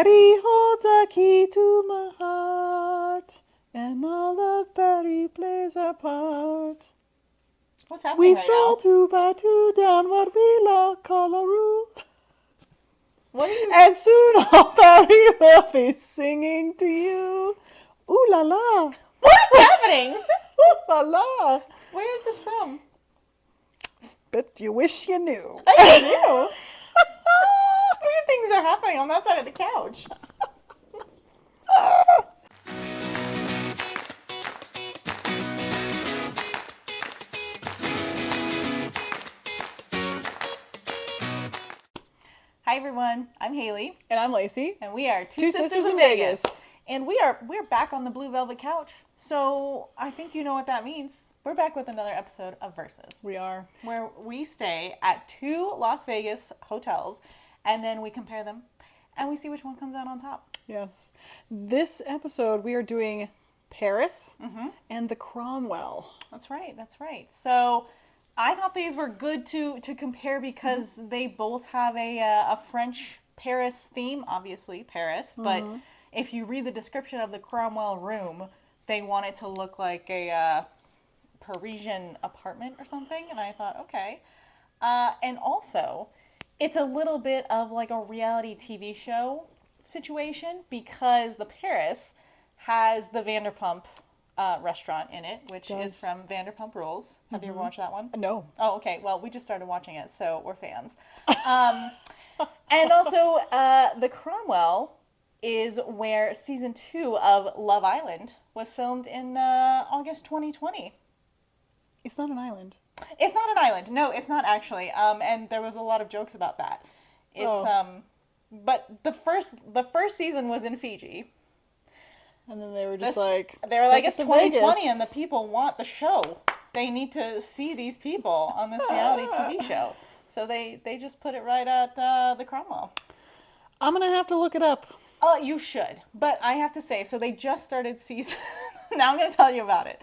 Paris holds a key to my heart, and all of Paris plays a part. What's happening We right stroll now? 2 by 2 down what we call a rue. What are you... And soon all Paris will be singing to you. Ooh la la. What's happening? Ooh la la. Where is this from? Bet you wish you knew. I do. Weird things are happening on that side of the couch. Hi everyone, I'm Haley, And I'm Lacey. and we are Two Sisters in Vegas. And we're back on the blue velvet couch. So I think you know what that means. We're back with another episode of Versus, We are. where we stay at 2 Las Vegas hotels, and then we compare them, and we see which one comes out on top. Yes. This episode we are doing Paris and the Cromwell. That's right. That's right. So I thought these were good to compare because they both have a French Paris theme, obviously Paris. But if you read the description of the Cromwell room, they want it to look like a Parisian apartment or something. And I thought, okay. And also, it's a little bit of like a reality TV show situation because the Paris has the Vanderpump restaurant in it, which is from Vanderpump Rules. Have you ever watched that one? No. Oh, okay. Well, we just started watching it, so we're fans. And also, the Cromwell is where season 2 of Love Island was filmed in August 2020. It's not an island. It's not an island. No, it's not actually. And there was a lot of jokes about that. It's but the first season was in Fiji. And then they were just they were like, it's 2020 and the people want the show. They need to see these people on this reality TV show. So they just put it right at the Cromwell. I'm going to have to look it up. Oh, you should. But I have to say, so they just started season... Now I'm going to tell you about it.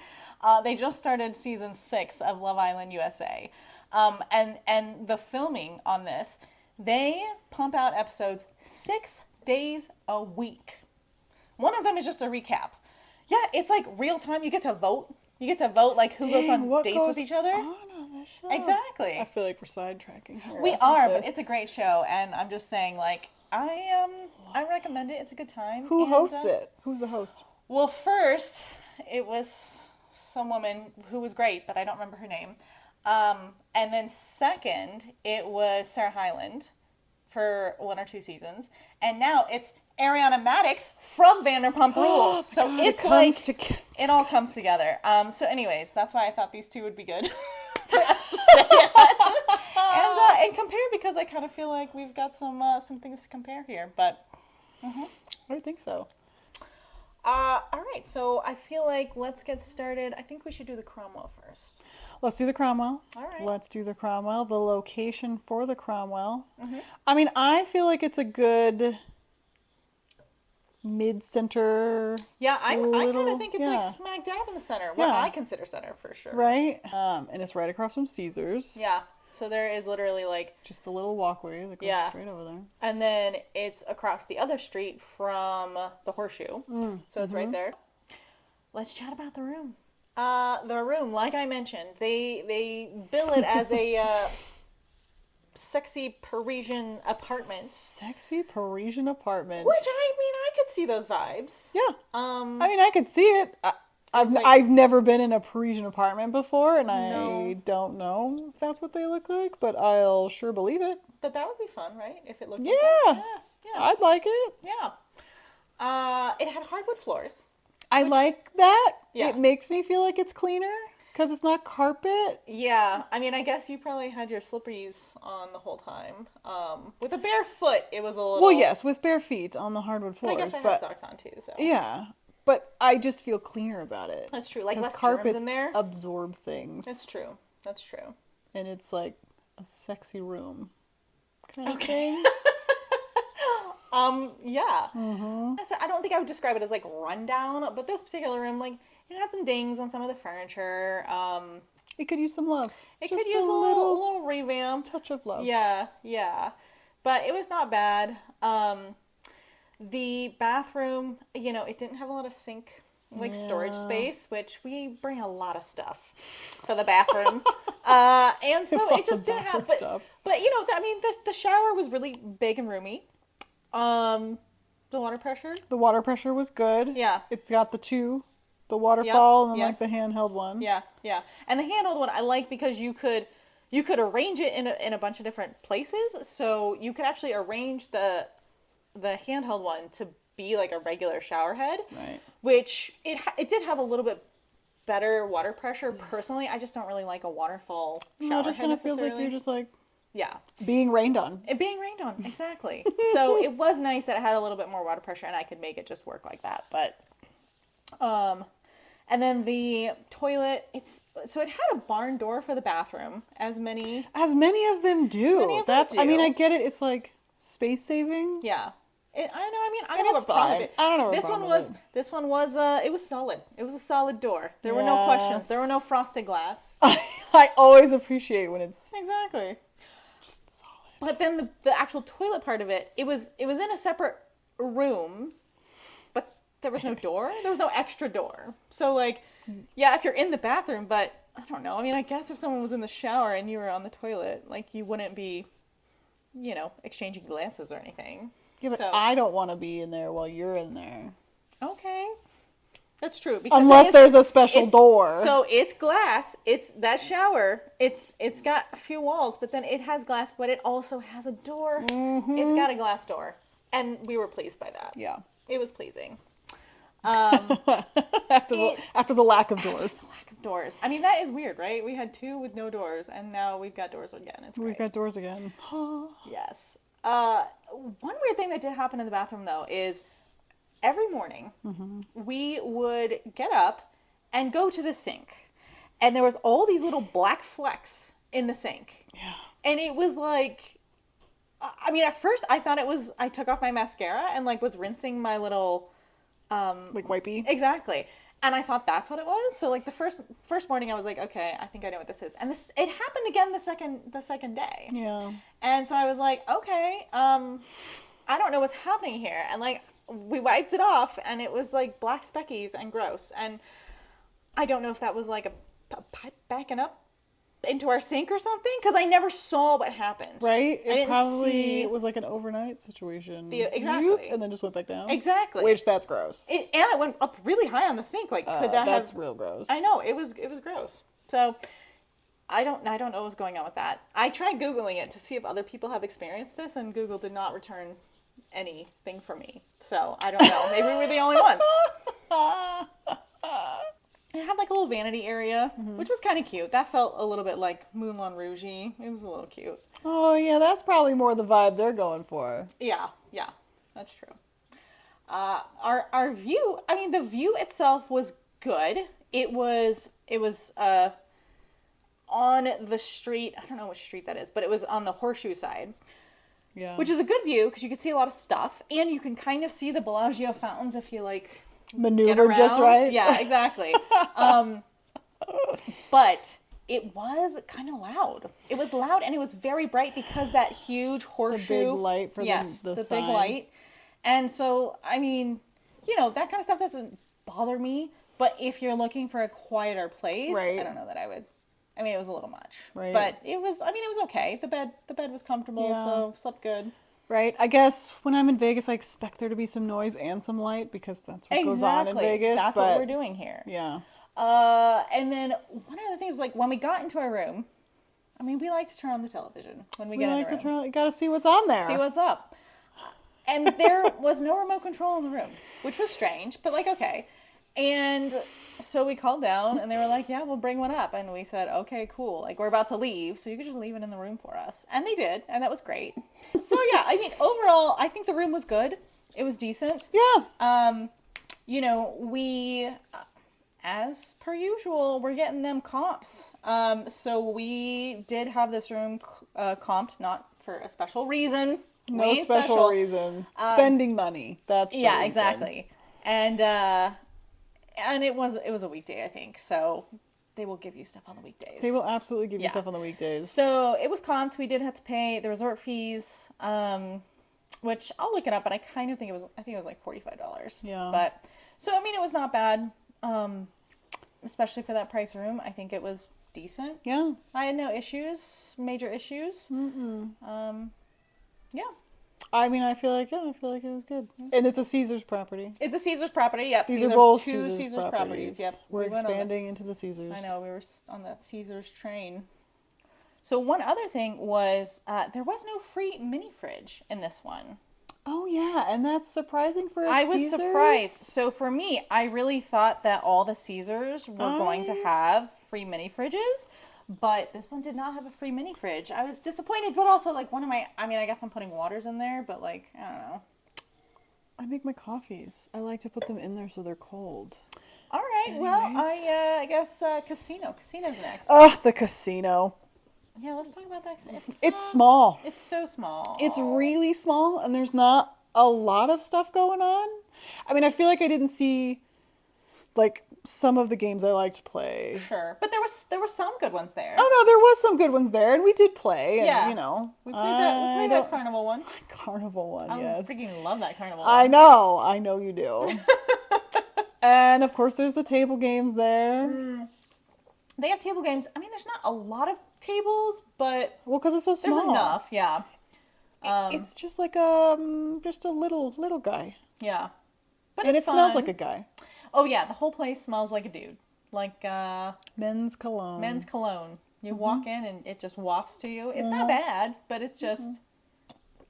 They just started season 6 of Love Island USA. And the filming on this, they pump out episodes 6 days a week. One of them is just a recap. Yeah, it's like real time. You get to vote. You get to vote like who goes on dates with each other. On this show? Exactly. I feel like we're sidetracking here. We are, but it's a great show, and I'm just saying, like, I recommend it. It's a good time. Who And, hosts it? Who's the host? Well, first it was some woman who was great, but I don't remember her name. And then second, it was Sarah Hyland for 1 or 2 seasons, and now it's Ariana Madix from Vanderpump Rules. So God, it's like it all comes together. So anyways, that's why I thought these two would be good for us to stay at. And compare because I kind of feel like we've got some things to compare here. But I think so. all right, so I feel like let's get started. I think we should do the Cromwell first. Let's do the Cromwell. All right. Let's do the Cromwell. The location for the Cromwell. I mean, I feel like it's a good mid-center. Yeah, I kind little- of think it's yeah. like smack dab in the center. What Yeah. I consider center for sure. Right? And it's right across from Caesar's. Yeah. So there is literally like, Just the little walkway that goes Yeah. straight over there. and then it's across the other street from the Horseshoe. So it's right there. Let's chat about the room. The room, like I mentioned, they bill it as a sexy Parisian apartment. Sexy Parisian apartment. Which I mean, I could see those vibes. Yeah. Um, I mean, I could see it. I've never been in a Parisian apartment before, and No. I don't know if that's what they look like, but I'll sure believe it. but that would be fun, right? If it looked Yeah. like that. Yeah. I'd like it. Yeah. It had hardwood floors. I like that. Yeah. It makes me feel like it's cleaner because it's not carpet. Yeah, I mean, I guess you probably had your slipperies on the whole time. With a bare foot, it was a little... Well, yes, with bare feet on the hardwood But floors. I guess I but had socks on too, so... yeah, but I just feel cleaner about it. That's true, like Because less carpets germs in there. absorb things. That's true. That's true. And it's like a sexy room kind of Okay. thing. Yeah. I don't think I would describe it as like rundown, but this particular room, like, it had some dings on some of the furniture. It could use some love. It Just could use a little revamp. touch of love. Yeah. But it was not bad. The bathroom, it didn't have a lot of sink storage space, which we bring a lot of stuff for the bathroom. And so it just didn't have stuff. But I mean the shower was really big and roomy. The water pressure? The water pressure was good. Yeah. It's got the waterfall and then yes. the handheld one. Yeah, yeah. And the handheld one I like because you could arrange it in a bunch of different places. So you could actually arrange the handheld one to be like a regular shower head. Right. Which it did have a little bit better water pressure. Personally, I just don't really like a waterfall shower it just head kind of feels like you're just like being rained on. It being rained on, exactly. So it was nice that it had a little bit more water pressure and I could make it just work like that. But and then the toilet, it had a barn door for the bathroom, as many of them do. I mean, I get it. It's like space saving. Yeah. I don't have a problem with it. I don't know. This one was it was solid. It was a solid door. There were no questions. There were no frosted glass. I always appreciate when it's exactly just solid. But then the actual toilet part of it, it was in a separate room, but there was no door. There was no extra door. So if you're in the bathroom, but I don't know. I mean, I guess if someone was in the shower and you were on the toilet, you wouldn't be, exchanging glances or anything. Yeah, but I don't want to be in there while you're in there. Okay. That's true. Unless there's a special door. So it's glass. It's that shower. It's got a few walls, but then it has glass, but it also has a door. Mm-hmm. It's got a glass door. And we were pleased by that. Yeah. It was pleasing. After the lack of doors. I mean, that is weird, right? We had 2 with no doors, and now we've got doors again. It's great. We've got doors again. Yes. One weird thing that did happen in the bathroom, though, is every morning we would get up and go to the sink. And there was all these little black flecks in the sink. Yeah. And it was I mean, at first I thought I took off my mascara and was rinsing my little... wipey? Exactly. And I thought that's what it was. So the first morning I was like, okay, I think I know what this is. And it happened again the second day. Yeah. And so I was like, okay, I don't know what's happening here. And we wiped it off and it was black speckies and gross. And I don't know if that was a pipe backing up into our sink or something, because I never saw what happened. Right? It probably was an overnight situation. Exactly. And then just went back down. Exactly. Which, that's gross. And it went up really high on the sink. Could that that's real gross. I know, it was gross. So I don't know what's going on with that. I tried Googling it to see if other people have experienced this, and Google did not return anything for me. So I don't know. Maybe we were the only ones. It had a little vanity area, which was kind of cute. That felt a little bit like Moulin Rouge-y. It was a little cute. Oh, yeah, that's probably more the vibe they're going for. Yeah, that's true. Our view, I mean, the view itself was good. It was on the street. I don't know which street that is, but it was on the Horseshoe side. Yeah. Which is a good view because you can see a lot of stuff, and you can kind of see the Bellagio fountains if you maneuver just right. Yeah, exactly. But it was kind of loud. It was loud and it was very bright because that huge horseshoe. The big light for the sign. Big light. And so, I mean, that kind of stuff doesn't bother me. But if you're looking for a quieter place, right. I don't know that I would. I mean, it was a little much. Right. But it was okay. The bed was comfortable, so slept good. Right. I guess when I'm in Vegas, I expect there to be some noise and some light because that's what goes on in Vegas. That's what we're doing here. Yeah. And then one of the things was when we got into our room, I mean, we like to turn on the television when we get in the room. You got to see what's on there. See what's up. And there was no remote control in the room, which was strange, but okay. And so we called down and they were like, yeah, we'll bring one up. And we said, okay, cool. We're about to leave, so you could just leave it in the room for us. And they did, and that was great. So yeah, I mean, overall, I think the room was good. It was decent. Yeah. We, as per usual, we're getting them comps. So we did have this room comped, not for a special reason. No special reason. Spending money. That's the reason. Exactly. And it was a weekday, I think. So they will give you stuff on the weekdays. They will absolutely give you stuff on the weekdays. So it was comped. We did have to pay the resort fees. which I'll look it up, but I kind of think I think it was like $45. Yeah. But, so, I mean, it was not bad, especially for that price room. I think it was decent. Yeah. I had no issues, major issues. Yeah. I mean, I feel like it was good. And it's a Caesars property. It's a Caesars property, yep. These are both two Caesars properties. Yep. We're We went on expanding into the Caesars. I know, we were on that Caesars train. So one other thing was, there was no free mini fridge in this one. Oh, yeah, and that's surprising for a I was Caesars? surprised. So for me, I really thought that all the Caesars were going to have free mini fridges, but this one did not have a free mini fridge. I was disappointed, but also, like, I guess I'm putting waters in there, but, like, I don't know. I make my coffees. I like to put them in there so they're cold. All right, Anyways. well, I guess casino. Casino's next. Oh, the casino. Yeah, let's talk about that. It's small. It's so small. It's really small, and there's not a lot of stuff going on. I mean, I feel like I didn't see, like, some of the games I like to play. Sure, but there were some good ones there. Oh, no, there was some good ones there, and we did play, and, Yeah. you know. We played that carnival one. Carnival one, I yes. freaking love that carnival one. I know you do. And, of course, there's the table games there. They have table games. I mean, there's not a lot of tables, but Well, because it's so small. there's enough, yeah. It's just like just a little guy. Yeah. But And it it's smells fun. like a guy. Oh, yeah, the whole place smells like a dude. Like Men's cologne. men's cologne. You walk in and it just wafts to you. It's not bad, but it's just,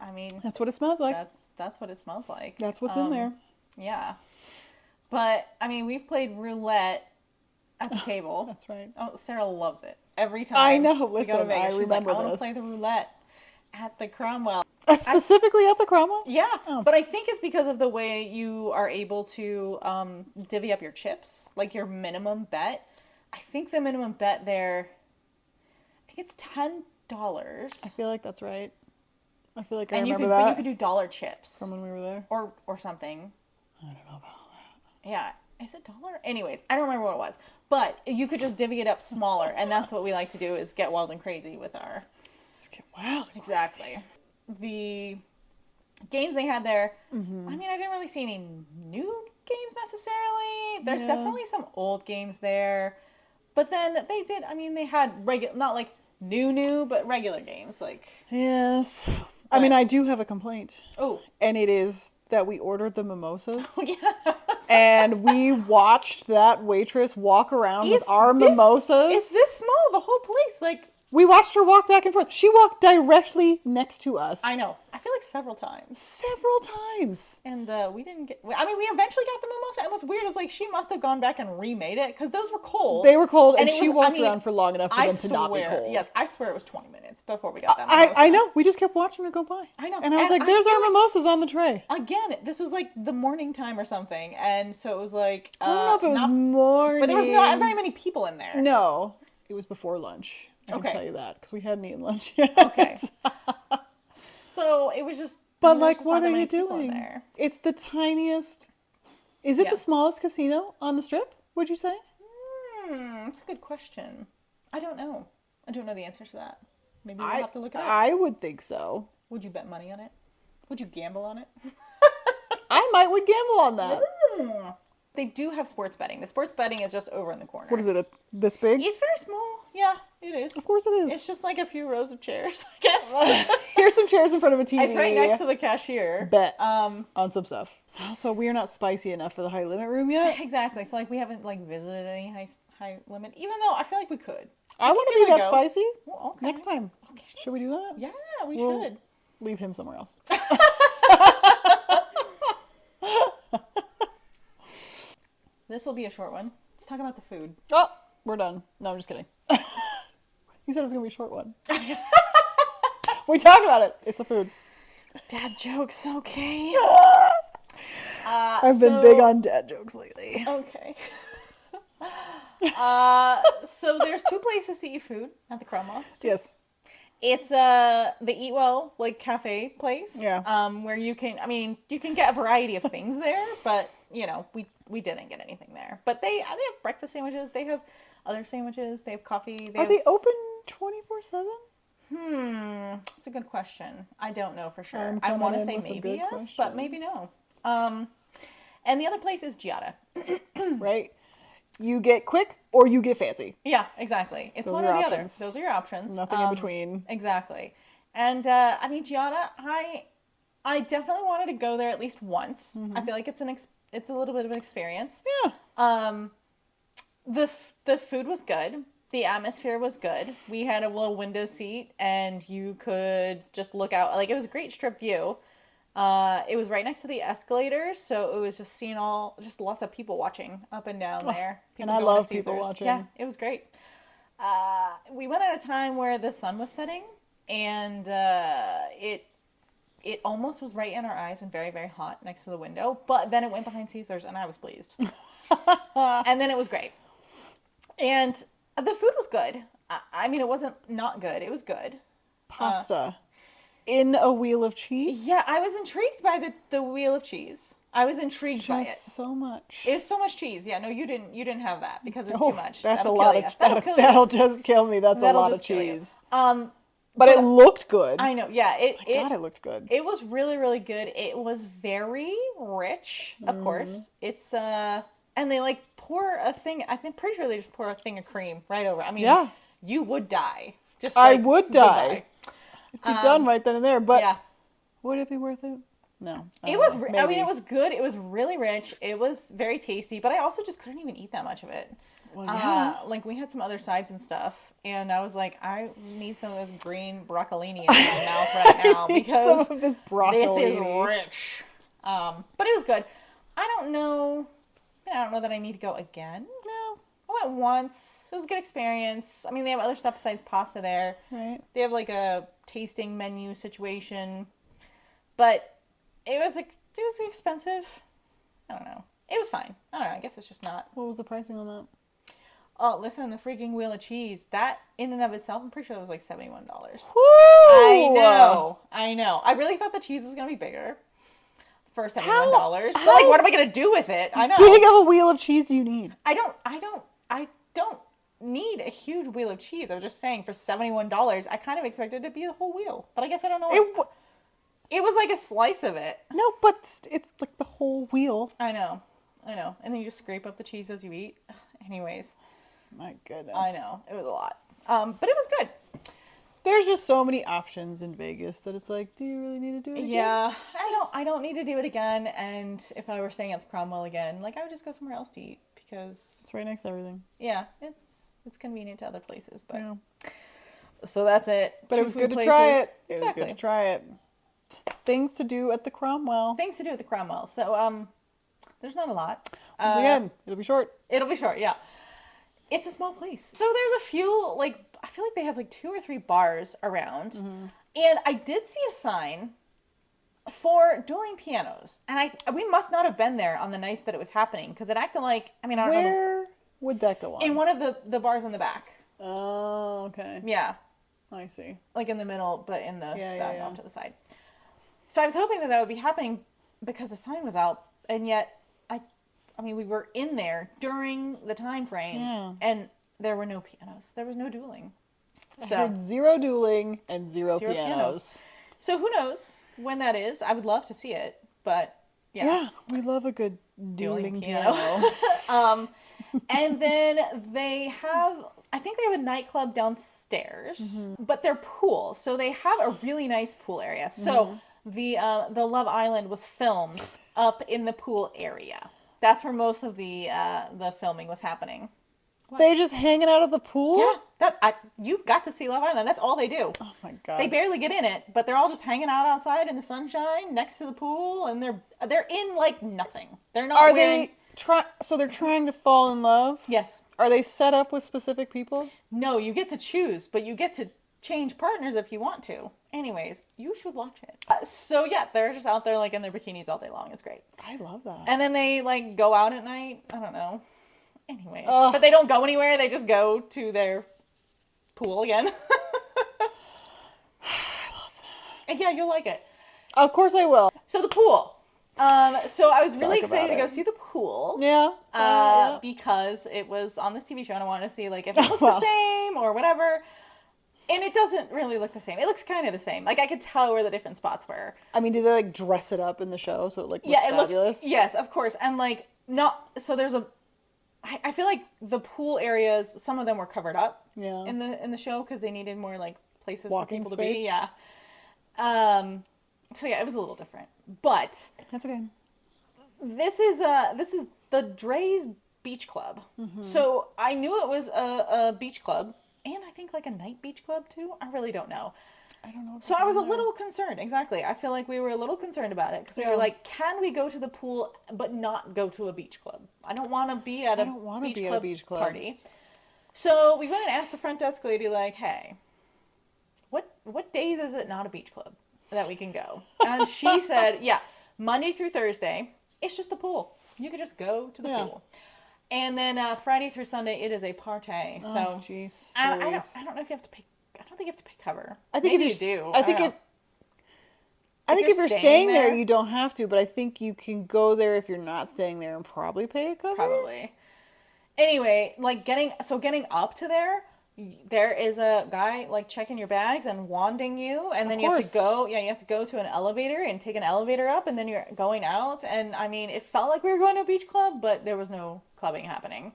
I mean, That's what it smells like. that's what it smells like. That's what's in there. Yeah. But, I mean, we've played roulette at the table. That's right. Oh, Sarah loves it. Every time I know, we go to listen, Vegas, I she's remember like, I want to this. play the roulette at the Cromwell. Specifically at the Cromwell? Yeah, Oh. but I think it's because of the way you are able to divvy up your chips, like your minimum bet. I think the minimum bet there, I think it's $10. I feel like that's right. I feel like I And remember but you that could do dollar chips from when we were there. or something. I don't know about all that. Yeah, is it dollar? Anyways, I don't remember what it was, but you could just divvy it up smaller, and that's what we like to do is get wild and crazy with our. Let's get wild. Exactly. The games they had there, I mean, I didn't really see any new games necessarily. There's Yeah. definitely some old games there. But then they did, I mean, they had not like new, but regular games. Like, Yes. I mean, I do have a complaint. oh, And it is that we ordered the mimosas. yeah. And we watched that waitress walk around with our mimosas. It's this small, the whole place. Like, We watched her walk back and forth. She walked directly next to us. I know. I feel like several times. Several times. And we didn't get, I mean, we eventually got the mimosa. And what's weird is, like, she must have gone back and remade it because those were cold. They were cold, and it she was- walked around for long enough for I them to not be swear, cold. yes, I swear it was 20 minutes before we got that I mimosa. know. We just kept watching her go by. I know. And I was And like, I there's feel our like- mimosas on the tray. Again, this was like the morning time or something, and so it was like I don't know if it was morning. but there was not very many people in there. No. It was before lunch. I Okay. can tell you that, because we hadn't eaten lunch yet. Okay. So it was just. But, there was like, just what not that are many you people in doing? there. It's the tiniest. Is it Yeah. the smallest casino on the strip, would you say? That's a good question. I don't know. I don't know the answer to that. Maybe we'll have to look it up. I would think so. Would you bet money on it? Would you gamble on it? I would gamble on that. They do have sports betting. The sports betting is just over in the corner. What is it, this big? It's very small. Yeah, it is. Of course it is. It's just like a few rows of chairs, I guess. Here's some chairs in front of a TV. It's right next to the cashier. Bet on some stuff. Also, we are not spicy enough for the high limit room yet. Exactly. So, like, we haven't, like, visited any high limit, even though I feel like we could. I want to give be it a that go. spicy Well, okay. next time. Okay. Should we do that? Yeah, we We'll should. leave him somewhere else. This will be a short one. Let's talk about the food. Oh, we're done. No, I'm just kidding. You said it was going to be a short one. We talked about it. It's the food. Dad jokes, okay. I've been big on dad jokes lately. Okay. So there's two places to eat food at the Cromwell. Yes. It's the Eat Well, like, cafe place. Yeah. Where you can get a variety of things there, but, you know, we didn't get anything there. But they have breakfast sandwiches, they have other sandwiches, they have coffee. Are they open 24/7? It's a good question. I don't know for sure. I'm I coming want to in say with some maybe good yes, but maybe questions. no. And the other place is Giada. Right? You get quick or you get fancy. Yeah, exactly. It's Those are one your or the other. options. Those are your options. Nothing in between. Exactly. And I mean, Giada, I definitely wanted to go there at least once. I feel like it's a little bit of an experience. Yeah. Um, the food was good. The atmosphere was good. We had a little window seat, and you could just look out. Like, it was a great strip view. It was right next to the escalators, so it was just seeing just lots of people watching up and down there. And People I going to love people Caesars. watching. Yeah, it was great. We went at a time where the sun was setting, and it almost was right in our eyes and very, very hot next to the window. But then it went behind Caesars, and I was pleased. And then it was great. And the food was good. I mean, it wasn't not good. It was good. Pasta in a wheel of cheese. Yeah, I was intrigued by the wheel of cheese. I was intrigued by it. Just so much. It's so much cheese. Yeah, no, you didn't have that because it's Oh, too much. that's That'll a lot kill of you. That'll kill you. that'll just kill me. That's a That'll lot of just kill you. cheese. But But it looked good. I know. Yeah, God, it looked good. It was really, really good. It was very rich, of course. It's and they like pour a thing. Pretty sure they just pour a thing of cream right over. I mean, Yeah. you would die. Just I like, would die. It'd be done right then and there. But yeah, would it be worth it? No. it was. Maybe. I mean, it was good. It was really rich. It was very tasty. But I also just couldn't even eat that much of it. Well, yeah. Like we had some other sides and stuff, and I was like, I need some of this green broccolini in my mouth right now because Some of this broccoli. this is rich. But it was good. I don't know that I need to go again. No. I went once. It was a good experience. I mean, they have other stuff besides pasta there. Right. They have like a tasting menu situation, but it was expensive. I don't know. It was fine. I don't know. I guess it's just not. What was the pricing on that? Oh, listen, the freaking wheel of cheese. That in and of itself, I'm pretty sure it was like $71. Woo! I know. I really thought the cheese was gonna be bigger for $71. But like, what am I gonna do with it? I know. Big of a wheel of cheese do you need? I don't need a huge wheel of cheese. I was just saying, for $71, I kind of expected it to be the whole wheel, but I guess I don't know. It was like a slice of it. No, but it's like the whole wheel. I know, and then you just scrape up the cheese as you eat. Anyways, My goodness. I know it was a lot, but it was good. There's just so many options in Vegas that it's like, do you really need to do it again? Yeah, I don't need to do it again. And if I were staying at the Cromwell again, like I would just go somewhere else to eat because It's right next to everything. yeah, it's convenient to other places. But Yeah. so that's it. But it was good to try it. It was good to try it. Things to do at the Cromwell. Things to do at the Cromwell. So there's not a lot. Once again, it'll be short. It'll be short. Yeah, it's a small place. So there's a few like I feel like they have like 2 or 3 bars around, and I did see a sign for dueling pianos, and we must not have been there on the nights that it was happening because it acted like I don't know. Where would that go on? In one of the bars in the back. Oh, okay. Yeah, I see. like in the middle, but in the back yeah. off to the side. So I was hoping that would be happening because the sign was out, and yet I mean we were in there during the time frame, and there were no pianos. There was no dueling. I heard 0 dueling and 0 pianos. So who knows when that is? I would love to see it, but yeah, we love a good dueling piano. piano. And then I think they have a nightclub downstairs, but they're pool. So they have a really nice pool area. So the Love Island was filmed up in the pool area. That's where most of the filming was happening. What? They just hanging out of the pool? Yeah, you got to see Love Island. That's all they do. Oh my god. They barely get in it, but they're all just hanging out outside in the sunshine next to the pool, and they're in like nothing. They're not. So they're trying to fall in love? Yes. Are they set up with specific people? No, you get to choose, but you get to change partners if you want to. Anyways, you should watch it. So yeah, they're just out there like in their bikinis all day long. It's great. I love that. And then they like go out at night. I don't know. Anyways, but they don't go anywhere. They just go to their pool again. I love that. And yeah, you'll like it. Of course I will. So the pool. So I was really excited to go see the pool. Yeah. Because it was on this TV show and I wanted to see like if it looked the same or whatever. And it doesn't really look the same. It looks kind of the same. Like, I could tell where the different spots were. I mean, did they like dress it up in the show so it like looks Yeah, it fabulous? looks, yes, of course. And like, not, so there's I feel like the pool areas, some of them were covered up Yeah. in the show because they needed more like places Walking for people space. to be. Yeah. So yeah, it was a little different. But That's okay. this is the Dre's Beach Club. So I knew it was a beach club, and I think like a night beach club too. I really don't know. I don't know. So I was a little concerned. Exactly. I feel like we were a little concerned about it because we were like, can we go to the pool but not go to a beach club? I don't want to be at a beach club party. So we went and asked the front desk lady, like, hey, what days is it not a beach club that we can go? And she said, yeah, Monday through Thursday, it's just a pool. You could just go to the pool. And then Friday through Sunday, it is a party. So jeez. I don't know if you have to pay. I don't think you have to pay cover. I think Maybe if you do. I think if you're staying there, you don't have to, but I think you can go there if you're not staying there and probably pay a cover. Probably. Anyway, like getting up to there is a guy like checking your bags and wanding you, and then you have to go. Yeah, you have to go to an elevator and take an elevator up, and then you're going out. And I mean, it felt like we were going to a beach club, but there was no clubbing happening,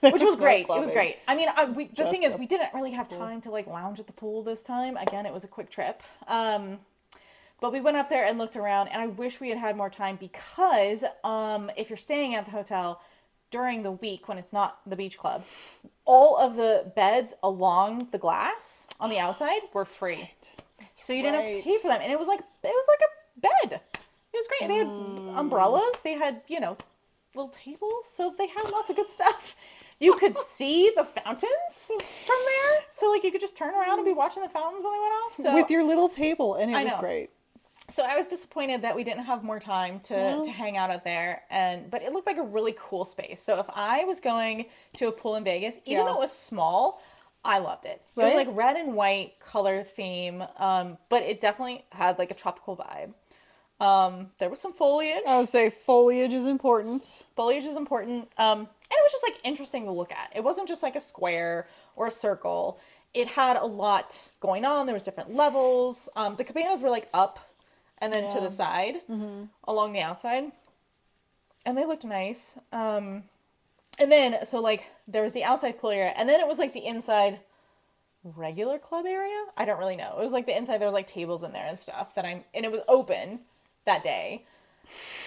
which was great. It was great. I mean, the thing is, we didn't really have time to like lounge at the pool this time. Again, it was a quick trip. But we went up there and looked around, and I wish we had had more time because if you're staying at the hotel during the week when it's not the beach club, all of the beds along the glass on the outside were free. So you didn't have to pay for them, and it was like a bed. It was great. They had umbrellas. They had little tables, so they had lots of good stuff. You could see the fountains from there, so like you could just turn around and be watching the fountains when they went off. So with your little table, and it was great. So I was disappointed that we didn't have more time to hang out there, but it looked like a really cool space. So if I was going to a pool in Vegas, even though it was small, I loved it. It was like red and white color theme, but it definitely had like a tropical vibe. There was some foliage. I would say foliage is important. Foliage is important. And it was just like interesting to look at. It wasn't just like a square or a circle. It had a lot going on. There was different levels. The cabanas were like up and then to the side along the outside. And they looked nice. And then, so like there was the outside pool area, and then it was like the inside regular club area. I don't really know. It was like the inside, there was like tables in there and stuff and it was open that day.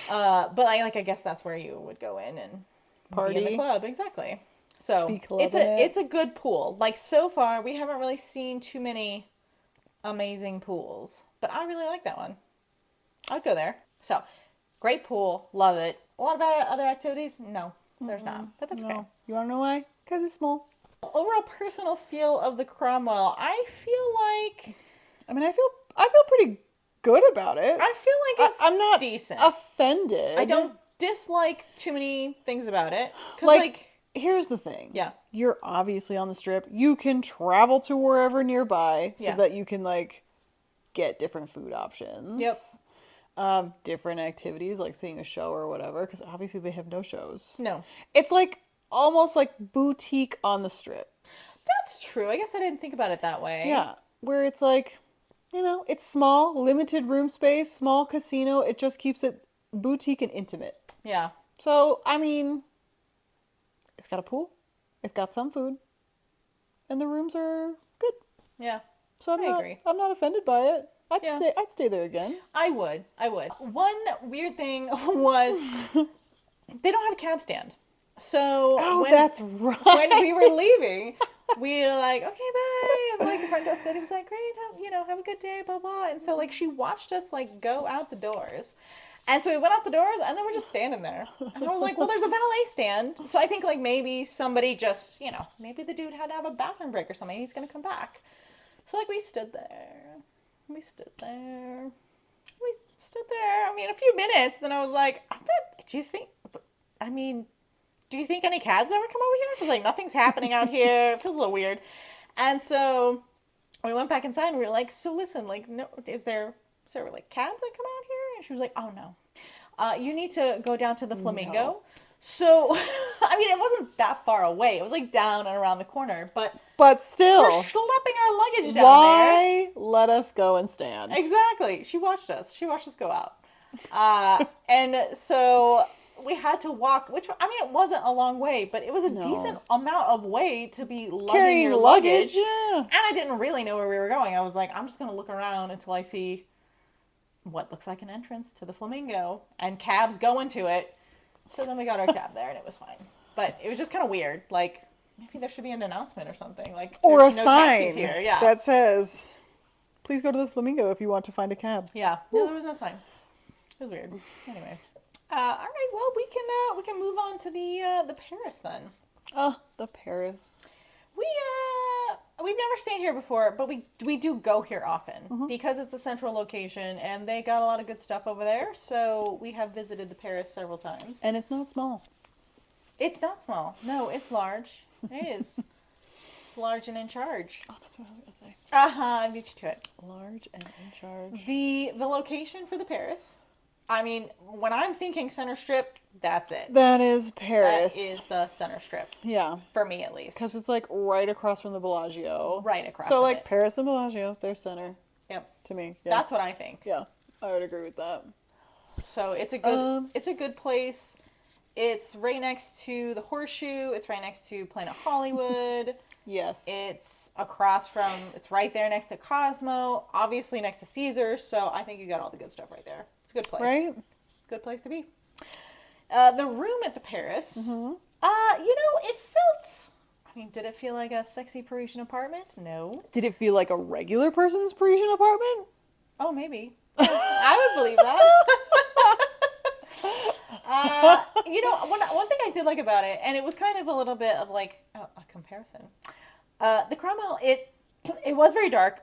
But I guess that's where you would go in and party in the club. Exactly. So it's a good pool. Like so far, we haven't really seen too many amazing pools, but I really like that one. I'd go there. So great pool. Love it. A lot of other activities? No, there's not, but that's okay. You want to know why? Because it's small. Overall personal feel of the Cromwell, I feel like, I mean, I feel pretty good about it. I feel like I'm not decent. Offended. I don't dislike too many things about it. Like, here's the thing. Yeah. You're obviously on the Strip. You can travel to wherever nearby so that you can, like, get different food options. Yep. Different activities, like seeing a show or whatever, because obviously they have no shows. No. It's like almost like boutique on the Strip. That's true. I guess I didn't think about it that way. Yeah. Where it's like, it's small, limited room space, small casino. It just keeps it boutique and intimate. Yeah. So, I mean, it's got a pool. It's got some food. And the rooms are good. Yeah. So I agree. I'm not offended by it. I'd stay there again. I would. One weird thing was they don't have a cab stand. So that's right. When we were leaving, we were like, okay, bye. And like the front desk lady was like, great, have a good day, blah blah. And so like she watched us like go out the doors. And so we went out the doors and then we're just standing there. And I was like, well, there's a valet stand. So I think like maybe somebody just, maybe the dude had to have a bathroom break or something. He's going to come back. So like we stood there. I mean, a few minutes. Then I was like, do you think any cabs ever come over here? Because like nothing's happening out here. It feels a little weird. And so we went back inside and we were like, so listen, like, no, is there like cabs that come out here? And she was like, oh no, you need to go down to the Flamingo. No. So, I mean, it wasn't that far away. It was like down and around the corner, but But still, We're schlepping our luggage down there. why let us go and stand? Exactly. She watched us. She watched us go out. And so we had to walk, which, I mean, it wasn't a long way, but it was a decent amount of way to be lugging Carrying your luggage. yeah. And I didn't really know where we were going. I was like, I'm just going to look around until I see what looks like an entrance to the Flamingo and cabs going to it. So then we got our cab there and it was fine. But it was just kind of weird. Like, maybe there should be an announcement or something. Like, Or a there's no sign taxis here. Yeah. that says, please go to the Flamingo if you want to find a cab. Yeah. No, there was no sign. It was weird. Anyway. All right. Well, we can move on to the Paris then. Oh, the Paris. We've never stayed here before, but we do go here often because it's a central location and they got a lot of good stuff over there. So we have visited the Paris several times. And it's not small. It's not small. No, it's large. It is. It's large and in charge. Oh, that's what I was going to say. I beat you to it. Large and in charge. The location for the Paris. I mean, when I'm thinking center strip, that's it. That is Paris. That is the center strip. Yeah. For me, at least. Because it's like right across from the Bellagio. Right across So from like it. Paris and Bellagio, they're center. Yep. To me. Yeah. That's what I think. Yeah. I would agree with that. So it's a good place. It's right next to the Horseshoe. It's right next to Planet Hollywood. Yes. It's right there next to Cosmo. Obviously next to Caesars. So I think you got all the good stuff right there. It's a good place. Right? Good place to be. The room at the Paris. It felt. I mean, did it feel like a sexy Parisian apartment? No. Did it feel like a regular person's Parisian apartment? Oh, maybe. I would believe that. One thing I did like about it, and it was kind of a little bit of like a comparison. The Cromwell, it was very dark.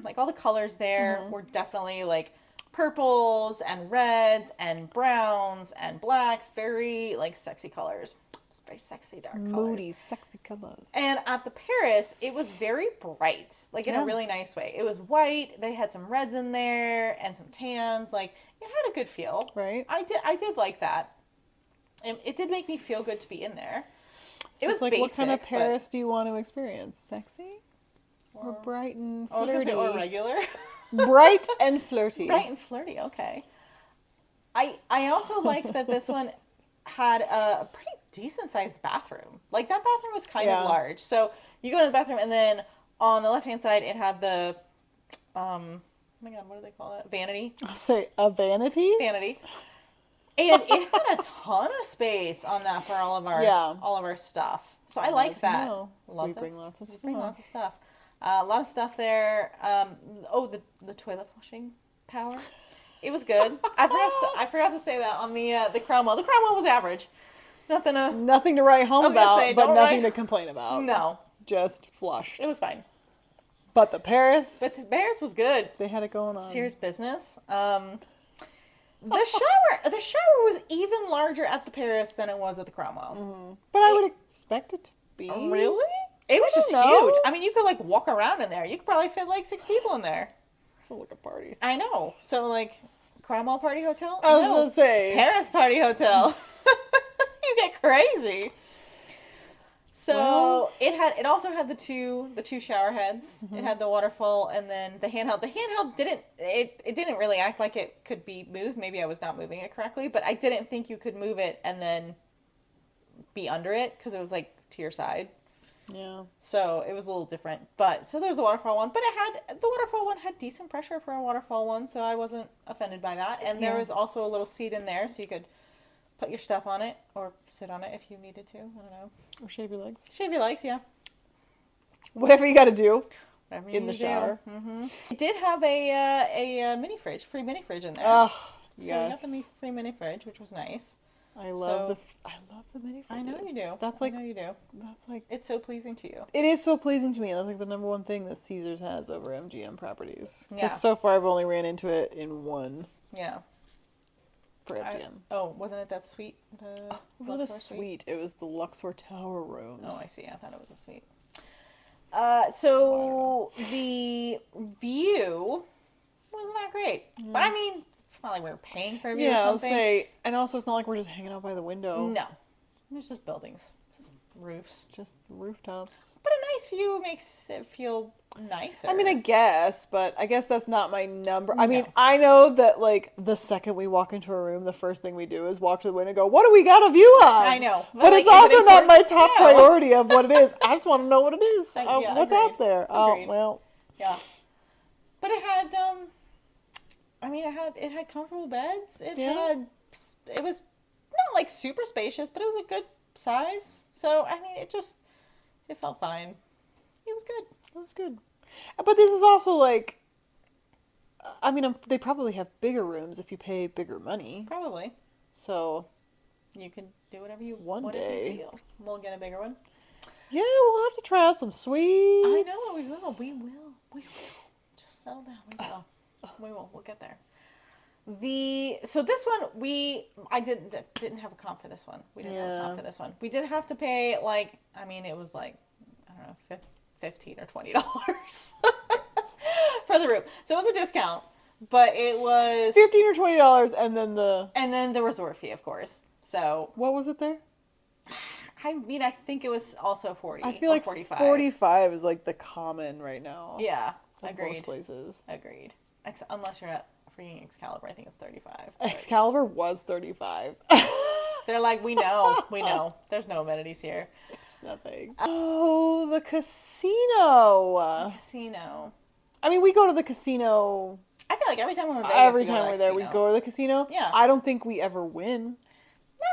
Like all the colors there were definitely like purples and reds and browns and blacks, very like sexy colors. It's very sexy dark colors. Moody, sexy colors. And at the Paris, it was very bright, like in a really nice way. It was white. They had some reds in there and some tans. Like it had a good feel. Right. I did like that. It did make me feel good to be in there. So it was like, basic, what kind of Paris do you want to experience? Sexy? Or bright and I was gonna flirty? say, or regular. Bright and flirty. Bright and flirty, okay. I also liked that this one had a pretty decent sized bathroom. Like that bathroom was kind of large. So you go to the bathroom and then on the left hand side it had the oh my god, what do they call it? Vanity. I'll say a vanity? Vanity. And it had a ton of space on that for all of our stuff. So I like that. We bring lots of stuff. A lot of stuff there. The toilet flushing power. It was good. I forgot to say that on the Cromwell. The Cromwell was average. Nothing to write home about, but nothing to complain about. No. Just flushed. It was fine. But the Paris was good. They had it going on. Serious business. The shower was even larger at the Paris than it was at the Cromwell. Mm-hmm. But I would expect it to be. Really? It was just huge. I mean, you could like walk around in there. You could probably fit like 6 people in there. It's like a party. I know. So like Cromwell Party Hotel? I was gonna say Paris Party Hotel. You get crazy. So it also had the two shower heads. Mm-hmm. It had the waterfall and then the handheld. The handheld didn't really act like it could be moved. Maybe I was not moving it correctly, but I didn't think you could move it and then be under it because it was like to your side. Yeah. So it was a little different. But so there's the waterfall one, but the waterfall one had decent pressure for a waterfall one, so I wasn't offended by that. And there was also a little seat in there so you could put your stuff on it or sit on it if you needed to. I don't know. Or shave your legs. Shave your legs, yeah. Whatever you got to do Whatever in the shower. Mm-hmm. It did have a mini fridge, free mini fridge in there. Oh, yes. So we got the free mini fridge, which was nice. I love the mini fridges. I know you do. I know you do. That's like it's so pleasing to you. It is so pleasing to me. That's like the number one thing that Caesars has over MGM properties. Yeah. So far I've only ran into it in one. Yeah. For MGM. Wasn't it that suite? It wasn't a suite. It was the Luxor Tower rooms. Oh, I see. I thought it was a suite. So the view wasn't that great. Mm. But I mean, it's not like we were paying for a view or something. And also it's not like we're just hanging out by the window. No. It's just buildings. Just roofs. Just rooftops. But a nice view makes it feel nicer. I mean, I guess, but I guess that's not my number. I mean, No. I know that, like, the second we walk into a room, the first thing we do is walk to the window and go, what do we got a view of? I know. But like, it's is it also not my important? top No. priority of what it is. I just want to know what it is. Yeah, What's agreed. out there? Oh, Agreed. well. Yeah. But it had, I mean, it had comfortable beds. It was not like super spacious, but it was a good size. So, I mean, it felt fine. It was good. It was good. But this is also like, I mean, they probably have bigger rooms if you pay bigger money. Probably. So, You can do whatever you One day. feel. We'll get a bigger one. yeah, we'll have to try out some sweets. I know, we will. We will. Just settle down. We will. We will. We'll get there. So this one I didn't have a comp for this one. We didn't have a comp for this one. We did have to pay it was like, I don't know, $15 or $20 for the room. So it was a discount, but it was $15 or $20, and then the resort fee, of course. So what was it there? I mean, I think it was also 40. I feel or like 45. 45 is like the common right now. Yeah, in agreed. most places. Agreed. Unless you're at freaking Excalibur, I think it's 35. Excalibur was 35. They're like, we know. There's no amenities here. There's nothing. Oh, the casino. Casino. I mean, we go to the casino I feel like every time we're in Vegas, every we go to time the we're there. We casino. go to the casino. Yeah. I don't think we ever win.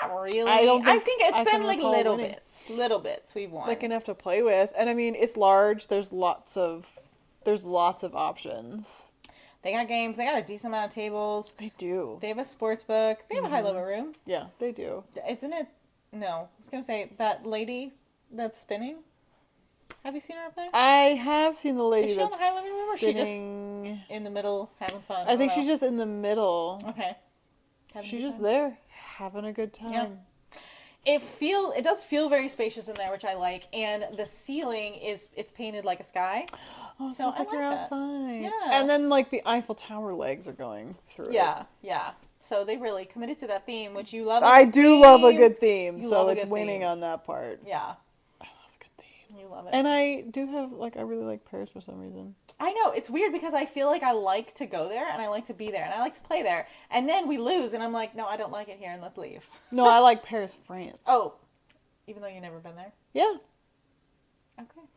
Not really. I think I it's can been like recall little winning. bits. Little bits we've won. Like enough to play with, and I mean, it's large. There's lots of options. They got games. They got a decent amount of tables. They do. They have a sports book. They have a high level room. Yeah, they do. Isn't it? No. I was going to say, that lady that's spinning. Have you seen her up there? I have seen the lady Is she on that's the high level room, or is she just spinning. in the middle having fun? I think she's just in the middle. Okay. Having a She's good just time? there having a good time. Yeah. It does feel very spacious in there, which I like, and the ceiling it's painted like a sky. Oh, So it's I like you're like that. outside. Yeah. And then like the Eiffel Tower legs are going through it. Yeah. So they really committed to that theme, which you love. I do love a good theme, You so love a it's good winning theme. on that part. Yeah, I love a good theme. you love it. And I do have I really like Paris for some reason. I know, it's weird because I feel like I like to go there and I like to be there and I like to play there, and then we lose and I'm like, no, I don't like it here, and let's leave. No, I like Paris, France. Oh, even though you've never been there. Yeah. Okay.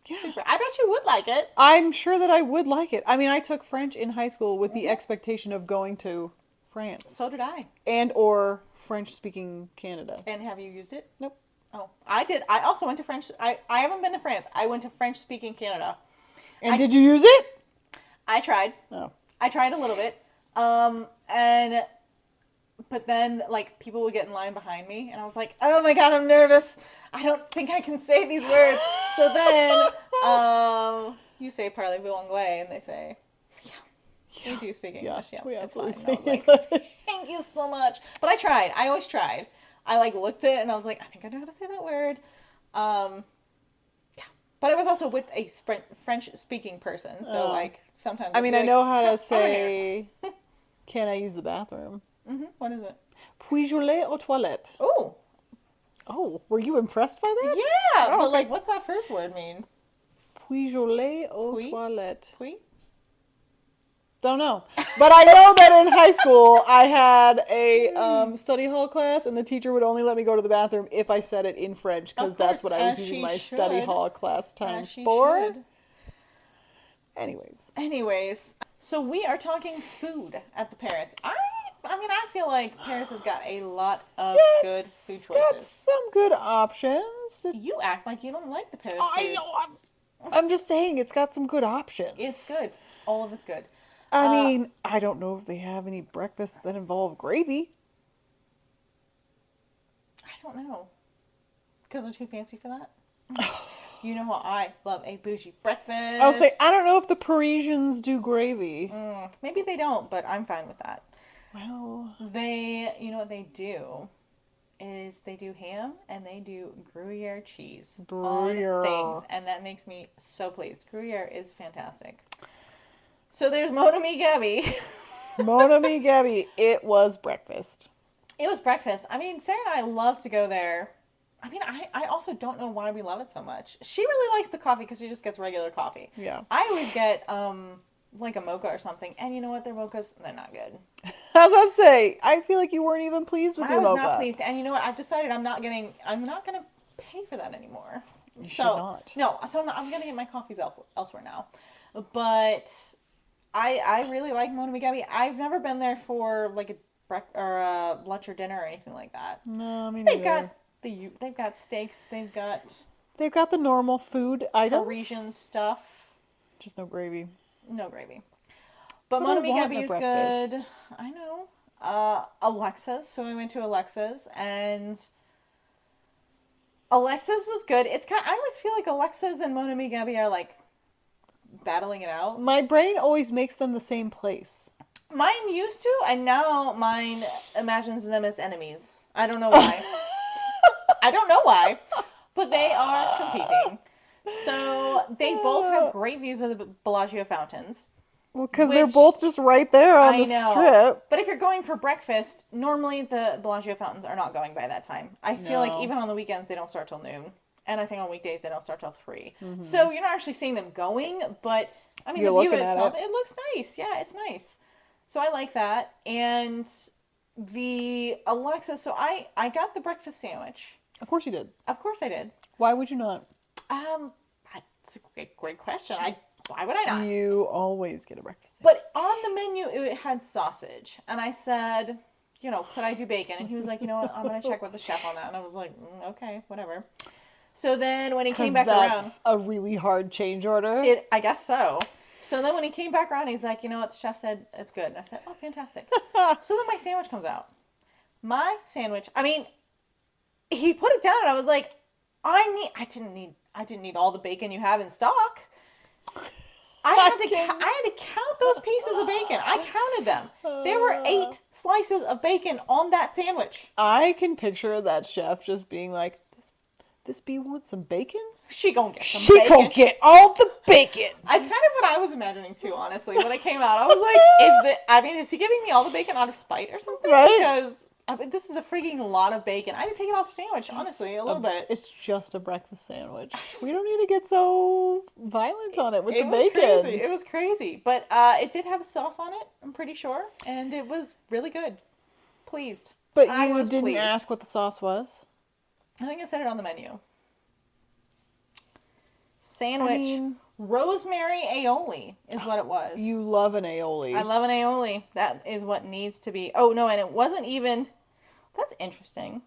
Yeah. Super. I bet you would like it. I'm sure that I would like it. I mean, I took French in high school with the expectation of going to France So did I. and or French-speaking Canada. And have you used it? Nope. Oh, I did. I also went to French. I haven't been to France. I went to French-speaking Canada. And did you use it? I tried. No. I tried a little bit. But then, like, people would get in line behind me, and I was like, oh my god, I'm nervous. I don't think I can say these words. So then, you say parlez-vous anglais, and they say, yeah, we do speak English. Yeah, we it's absolutely fine. And I was speak like, English. thank you so much. But I tried. I always tried. I, like, looked at it, and I was like, I think I know how to say that word. Yeah. But I was also with a French-speaking person, so, like, sometimes... I mean, I'd I be know like, how to "Come over say, can I use the bathroom? here." What is it? Puis-je aller aux toilettes? Oh, Oh, were you impressed by that? yeah. Oh, But, okay. like, what's that first word mean? Puis-je aller aux Oui? toilettes? Oui? Don't know. But I know that in high school, I had a study hall class, and the teacher would only let me go to the bathroom if I said it in French, because Of that's course, what I was as using she my study should. hall class time As she for. should. Anyways. So we are talking food at the Paris. I mean, I feel like Paris has got a lot of good food It's got choices. some good options. You act like you don't like the Paris I food. know. I'm just saying, it's got some good options. It's good. All of it's good. I mean, I don't know if they have any breakfasts that involve gravy. I don't know. Because they're too fancy for that? You know how I love a bougie breakfast. I'll say, I don't know if the Parisians do gravy. Maybe they don't, but I'm fine with that. Well, You know what they do? Is they do ham and they do Gruyere cheese Gruyere. on things, and that makes me so pleased. Gruyere is fantastic. So there's Mon Ami Gabby. Mon ami Gabby, it was breakfast. It was breakfast. I mean, Sarah and I love to go there I mean, I also don't know why we love it so much. She really likes the coffee because she just gets regular coffee. Yeah. I always get like a mocha or something, and you know what? Their mochas, they're not good. I was about to say, I feel like you weren't even pleased with I your was mocha. not pleased, and you know what? I've decided I'm not gonna pay for that anymore. You should So not. no, so I'm gonna get my coffees elsewhere now. But I really like Mona Migabi. I've never been there for like a lunch or dinner or anything like that. No, I mean They've got steaks. They've got the normal food items. Parisian stuff. Just no gravy. No gravy. But That's what Mona I want in Migabi a is breakfast. good. I know. Alexa's. So we went to Alexa's, and Alexa's was good. I always feel like Alexa's and Mona Migabi are like battling it out. My brain always makes them the same place. Mine used to, and now mine imagines them as enemies. I don't know why. I don't know why, but they are competing. So they both have great views of the Bellagio fountains. Well, because they're Which- both just right there on I the know. strip. But if you're going for breakfast, normally the Bellagio fountains are not going by that time. I feel like No. even on the weekends they don't start till noon. And I think on weekdays they don't start till 3. So you're not actually seeing them going, but I mean You're the view looking at itself, it. it looks nice. Yeah, it's nice. So I like that. And the Alexa, so I got the breakfast sandwich. Of course you did. Of course I did. Why would you not? That's a great question. Why would I not? You always get a breakfast. But on the menu, it had sausage. And I said, could I do bacon? And he was like, you know what, I'm going to check with the chef on that. And I was like, okay, whatever. So then when he came back around. That's a really hard change order. I guess so. So then when he came back around, he's like, you know what, the chef said it's good. And I said, oh, fantastic. So then my sandwich comes out. My sandwich, I mean, he put it down and I was like, I didn't need all the bacon you have in stock. I had to count those pieces of bacon. I counted them. There were 8 slices of bacon on that sandwich. I can picture that chef just being like, this bee wants some bacon? She gonna get some She bacon. gonna get all the bacon. That's kind of what I was imagining too, honestly. When it came out, I was like, is he giving me all the bacon out of spite or something? Right. Because this is a freaking lot of bacon. I did take it off the sandwich, honestly, a little bit. It's just a breakfast sandwich. We don't need to get so violent on it with the was bacon. Crazy. It was crazy. But it did have a sauce on it, I'm pretty sure. And it was really good. Pleased. But I you was didn't pleased. ask what the sauce was? I think I said it on the menu. Sandwich. I mean, Rosemary aioli is what it was. you love an aioli. I love an aioli. That is what needs to be. Oh, no, and it wasn't even... That's interesting.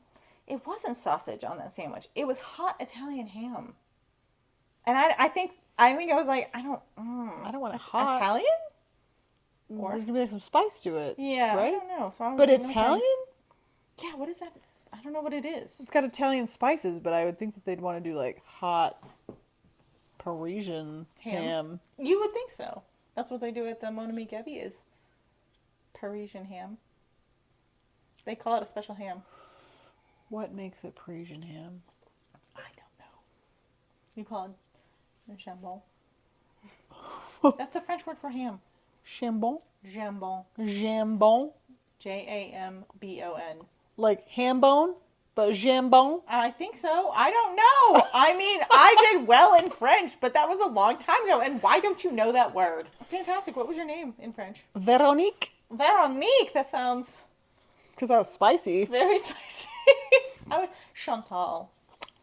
It wasn't sausage on that sandwich. It was hot Italian ham. And I think I was like, I don't want it hot. Italian? There's gonna be some spice to it. Yeah, right? I don't know. So I was But saying to my Italian? friends, yeah, what is that? I don't know what it is. It's got Italian spices, but I would think that they'd want to do like hot Parisian ham. You would think so. That's what they do at the Mona Migabi is Parisian ham. They call it a special ham. What makes it Parisian ham? I don't know. You call it jambon. That's the French word for ham. Chambon? Jambon. Jambon? Jambon. Like ham bone, but jambon? I think so. I don't know. I mean, I did well in French, but that was a long time ago. And why don't you know that word? Fantastic. What was your name in French? Veronique? Veronique. That sounds Because that was spicy. very spicy. Chantal.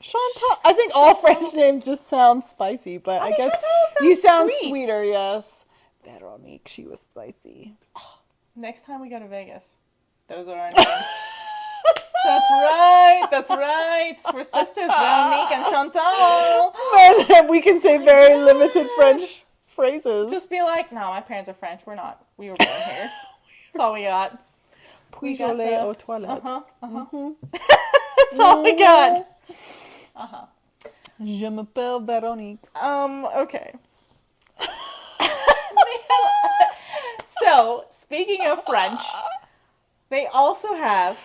Chantal. I think all French names just sound spicy, but I mean, guess Chantal sounds you sound sweet. sweeter, yes. Veronique, she was spicy. Next time we go to Vegas, those are our names. That's right. That's right. We're sisters, Veronique and Chantal. And we can say very limited French phrases. Just be like, no, my parents are French. We're not. We were born here. That's all we got. Puis got aller the- aux toilettes. That's all we got. Je m'appelle Veronique. Okay. So, speaking of French, they also have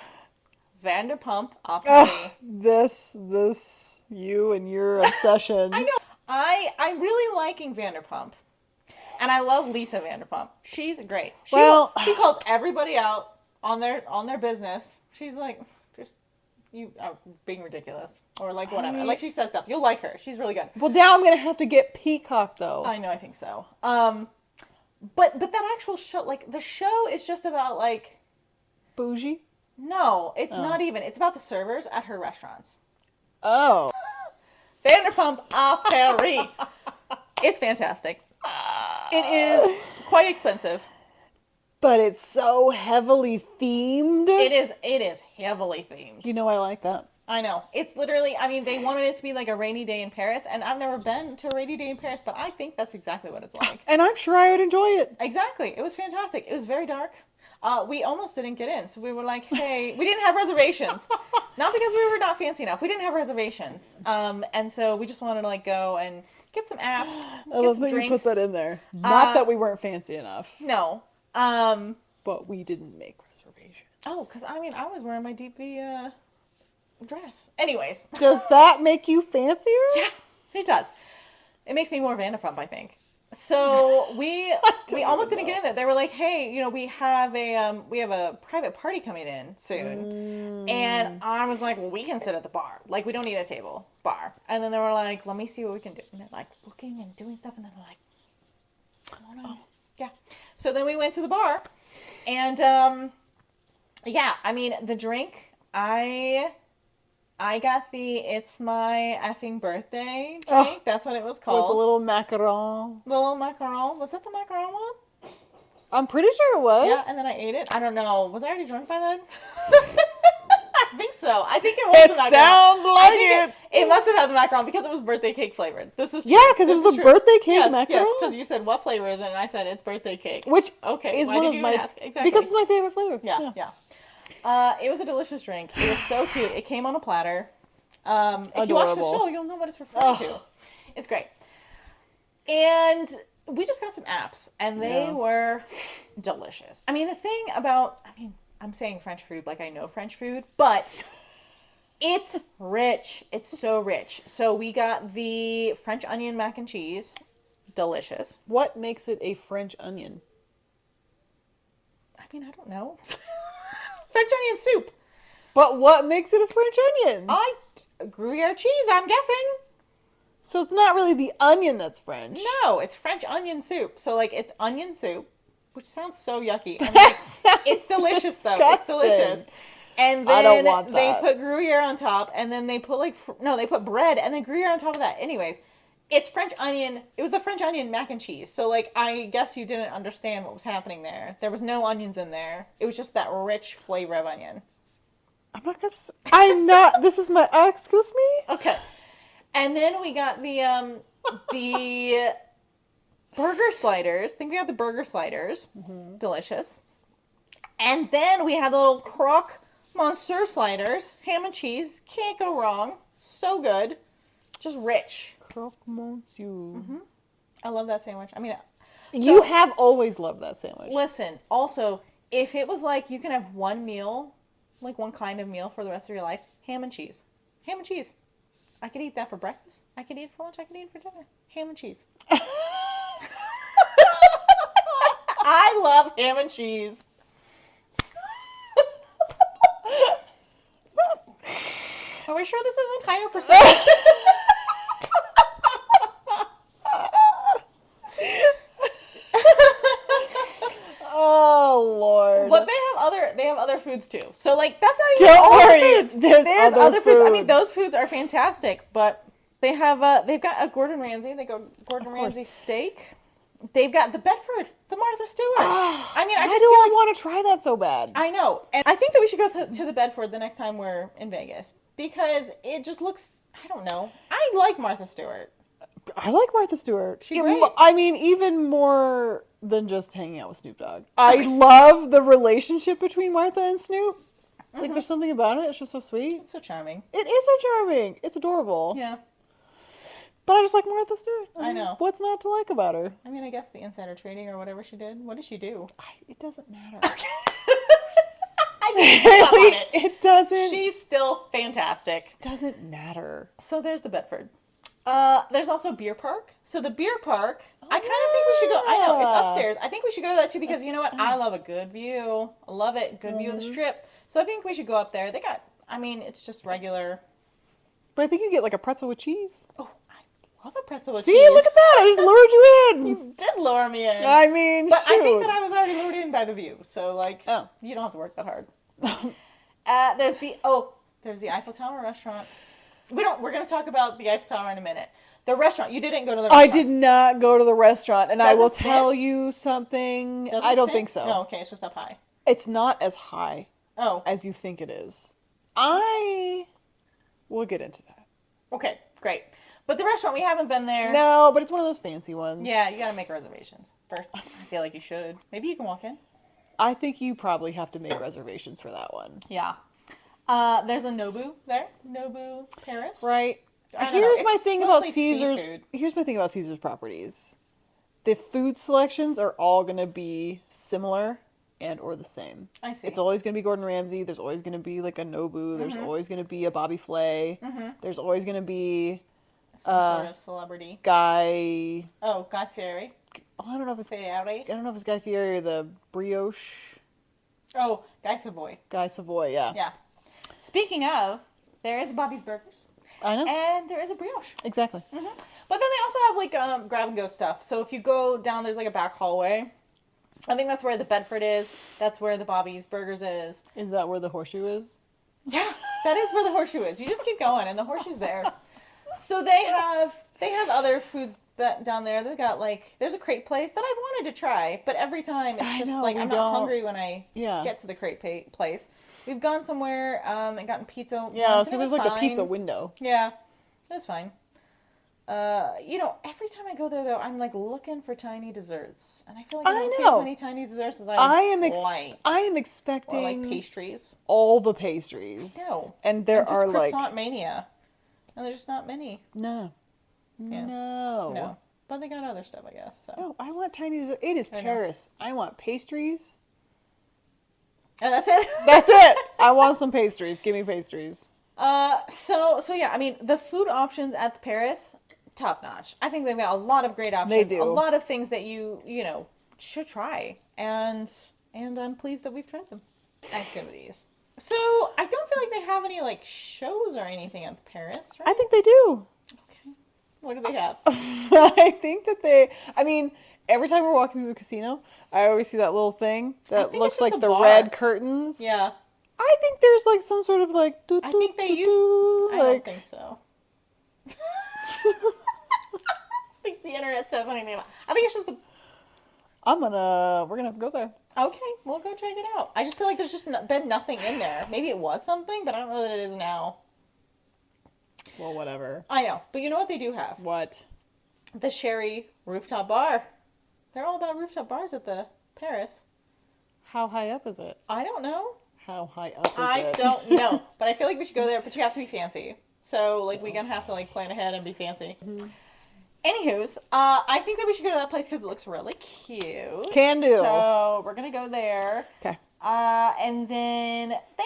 Vanderpump Optimally. This, you and your obsession. I know. I'm really liking Vanderpump. And I love Lisa Vanderpump. She's great. She calls everybody out on their business. She's like, just, you are being ridiculous. Or like whatever. Like she says stuff. You'll like her. She's really good. Well, now I'm going to have to get Peacock, though. I know, I think so. But that actual show, like, the show is just about, like... Bougie? No, it's not even. It's about the servers at her restaurants. Oh. Vanderpump à Paris. It's fantastic. It is quite expensive. But it's so heavily themed. It is heavily themed. You know I like that. I know. It's literally, I mean, they wanted it to be like a rainy day in Paris, and I've never been to a rainy day in Paris, but I think that's exactly what it's like. And I'm sure I would enjoy it. Exactly. It was fantastic. It was very dark. We almost didn't get in, so we were like, hey, we didn't have reservations. Not because we were not fancy enough. We didn't have reservations. And so we just wanted to like go and get some apps, I get love some that drinks. you put that in there. Not that we weren't fancy enough. No. But we didn't make reservations. Oh, because I mean, I was wearing my DP dress. Anyways. Does that make you fancier? Yeah, it does. It makes me more Vanderpump, I think. So we almost didn't get in there. They were like, "Hey, you know, we have a private party coming in soon," and I was like, "Well, we can sit at the bar. Like, we don't need a table, bar." And then they were like, "Let me see what we can do." And they're like looking and doing stuff, and then they're like, "Come on, yeah." So then we went to the bar, and yeah, I mean, the drink I got the "It's My Effing Birthday" drink. Oh, That's what it was called. with a little macaron. Little macaron. Was that the macaron one? I'm pretty sure it was. Yeah, and then I ate it. I don't know. Was I already drunk by then? I think so. I think it was It the macaron. sounds like it. It must have had the macaron because it was birthday cake flavored. This is true. Yeah, because it was the birthday cake yes, macaron. Yes, because you said what flavor is it, and I said it's birthday cake. Which okay, is why one did of you my even ask? Exactly. because it's my favorite flavor. Yeah. It was a delicious drink. It was so cute. It came on a platter. If you watch the show, you'll know what it's referring to. It's great. And we just got some apps, and they were delicious. I mean, the thing about, I'm saying French food like I know French food, but it's rich. It's so rich. So we got the French onion mac and cheese. Delicious. What makes it a French onion? I mean, I don't know. French onion soup. But what makes it a French onion? Gruyere cheese, I'm guessing. So it's not really the onion that's French. No, it's French onion soup. So, like, it's onion soup, which sounds so yucky. I mean, it's delicious, though. It's delicious. And then I don't want they that. put Gruyere on top, and then they put, they put bread, and then Gruyere on top of that. Anyways, it's French onion. It was the French onion mac and cheese. So, like, I guess you didn't understand what was happening there. There was no onions in there. It was just that rich flavor of onion. I'm not, this is my, excuse me? Okay. And then we got the burger sliders. I think we got the burger sliders. Mm-hmm. Delicious. And then we had the little croque monsieur sliders. Ham and cheese. Can't go wrong. So good. Just rich. Croque monsieur. Mm-hmm. I love that sandwich. I mean, you have always loved that sandwich. Listen, also, if it was like you can have one meal, like one kind of meal for the rest of your life, ham and cheese. Ham and cheese. I could eat that for breakfast. I could eat it for lunch. I could eat it for dinner. Ham and cheese. I love ham and cheese. Are we sure this isn't higher percentage? Oh Lord! But they have other foods too. So like that's not even Don't all worry, the foods. there's other foods. I food. mean, those foods are fantastic, but they have they've got a Gordon Ramsay. They go Gordon Ramsay steak. They've got the Bedford, the Martha Stewart. I mean, I just feel like, want to try that so bad? I know, and I think that we should go to the Bedford the next time we're in Vegas because it just looks. I don't know. I like Martha Stewart. I like Martha Stewart. She's great. I mean, even more than just hanging out with Snoop Dogg. I love the relationship between Martha and Snoop. Mm-hmm. Like, there's something about it. It's just so sweet. It's so charming. It is so charming. It's adorable. Yeah. But I just like Martha Stewart. I know. What's not to like about her? I mean, I guess the insider trading or whatever she did. What did she do? It doesn't matter. I can't stop on it. It doesn't. She's still fantastic. Doesn't matter. So there's the Bedford. There's also Beer Park. So the Beer Park, I kind of think we should go. I know, it's upstairs. I think we should go to that too because you know what? I love a good view. I love it. Good view of the strip. So I think we should go up there. They got I mean, it's just regular. But I think you get like a pretzel with cheese. Oh, I love a pretzel with See, cheese. look at that! I just lured you in. You did lure me in. I mean, but I think shoot. that I was already lured in by the view. So like, Oh. you don't have to work that hard. There's the Eiffel Tower restaurant. We're going to talk about the Eiffel Tower in a minute. The restaurant. You didn't go to the restaurant. I did not go to the restaurant, and I Does will it spin? tell you something. Does it I don't spin? think so. No, okay, it's just up high. It's not as high Oh, as you think it is. We'll get into that. okay, great. But the restaurant, we haven't been there. No, but it's one of those fancy ones. Yeah, you got to make reservations. First, I feel like you should. Maybe you can walk in. I think you probably have to make reservations for that one. Yeah. There's a Nobu there. Nobu Paris. Right. I don't know. Here's my It's thing about mostly Caesar's. seafood. Here's my thing about Caesar's properties. The food selections are all going to be similar and or the same. I see. It's always going to be Gordon Ramsay. There's always going to be like a Nobu. There's always going to be a Bobby Flay. There's always going to be Some sort of celebrity. Guy. Oh, Guy Fieri. Oh, I don't know if it's. Fieri. I don't know if it's Guy Fieri or the Brioche. Oh, Guy Savoy. Guy Savoy. Yeah. Yeah. Speaking of, there is Bobby's Burgers. I know. And there is a brioche. Exactly. But then they also have like grab and go stuff. So if you go down, there's like a back hallway. I think that's where the Bedford is. That's where the Bobby's Burgers is. Is that where the horseshoe is? Yeah, that is where the horseshoe is. You just keep going, and the horseshoe's there. So they have other foods down there. They've got like there's a crepe place that I've wanted to try, but every time it's just like I'm not hungry when I get to the crepe place. We've gone somewhere and gotten pizza. Yeah, once, so and it there's was like a fine. pizza window. Yeah, it was fine. Every time I go there though, I'm like looking for tiny desserts, and I feel like I don't see as many tiny desserts as I am like. I am Or expecting like pastries. all the pastries. No. And there just are like croissant mania. And there's just not many. no. Yeah. No. But they got other stuff, I guess. So. No, I want tiny dessert. It is I know. Paris. I want pastries. And that's it. That's it. I want some pastries. Give me pastries. So yeah, I mean, the food options at the Paris, top notch. I think they've got a lot of great options. They do. A lot of things that you should try. And I'm pleased that we've tried them. Activities. So I don't feel like they have any like shows or anything at the Paris, right? I think they do. Okay. What do they have? I think that every time we're walking through the casino, I always see that little thing that think looks it's just like a the bar. red curtains. Yeah. I think there's like some sort of like. I think they use. I don't think so. I think the internet says anything about. I think it's just a. We're gonna have to go there. Okay, we'll go check it out. I just feel like there's just been nothing in there. Maybe it was something, but I don't know that it is now. Well, whatever. I know, but you know what they do have? What? The Sherry rooftop bar. They're all about rooftop bars at the Paris. How high up is it? I don't know. How high up is it? I don't know, but I feel like we should go there. But you have to be fancy. So like we're gonna have to like plan ahead and be fancy. Mm-hmm. Anywho's, I think that we should go to that place because it looks really cute. Can do. So we're gonna go there. Okay. And then they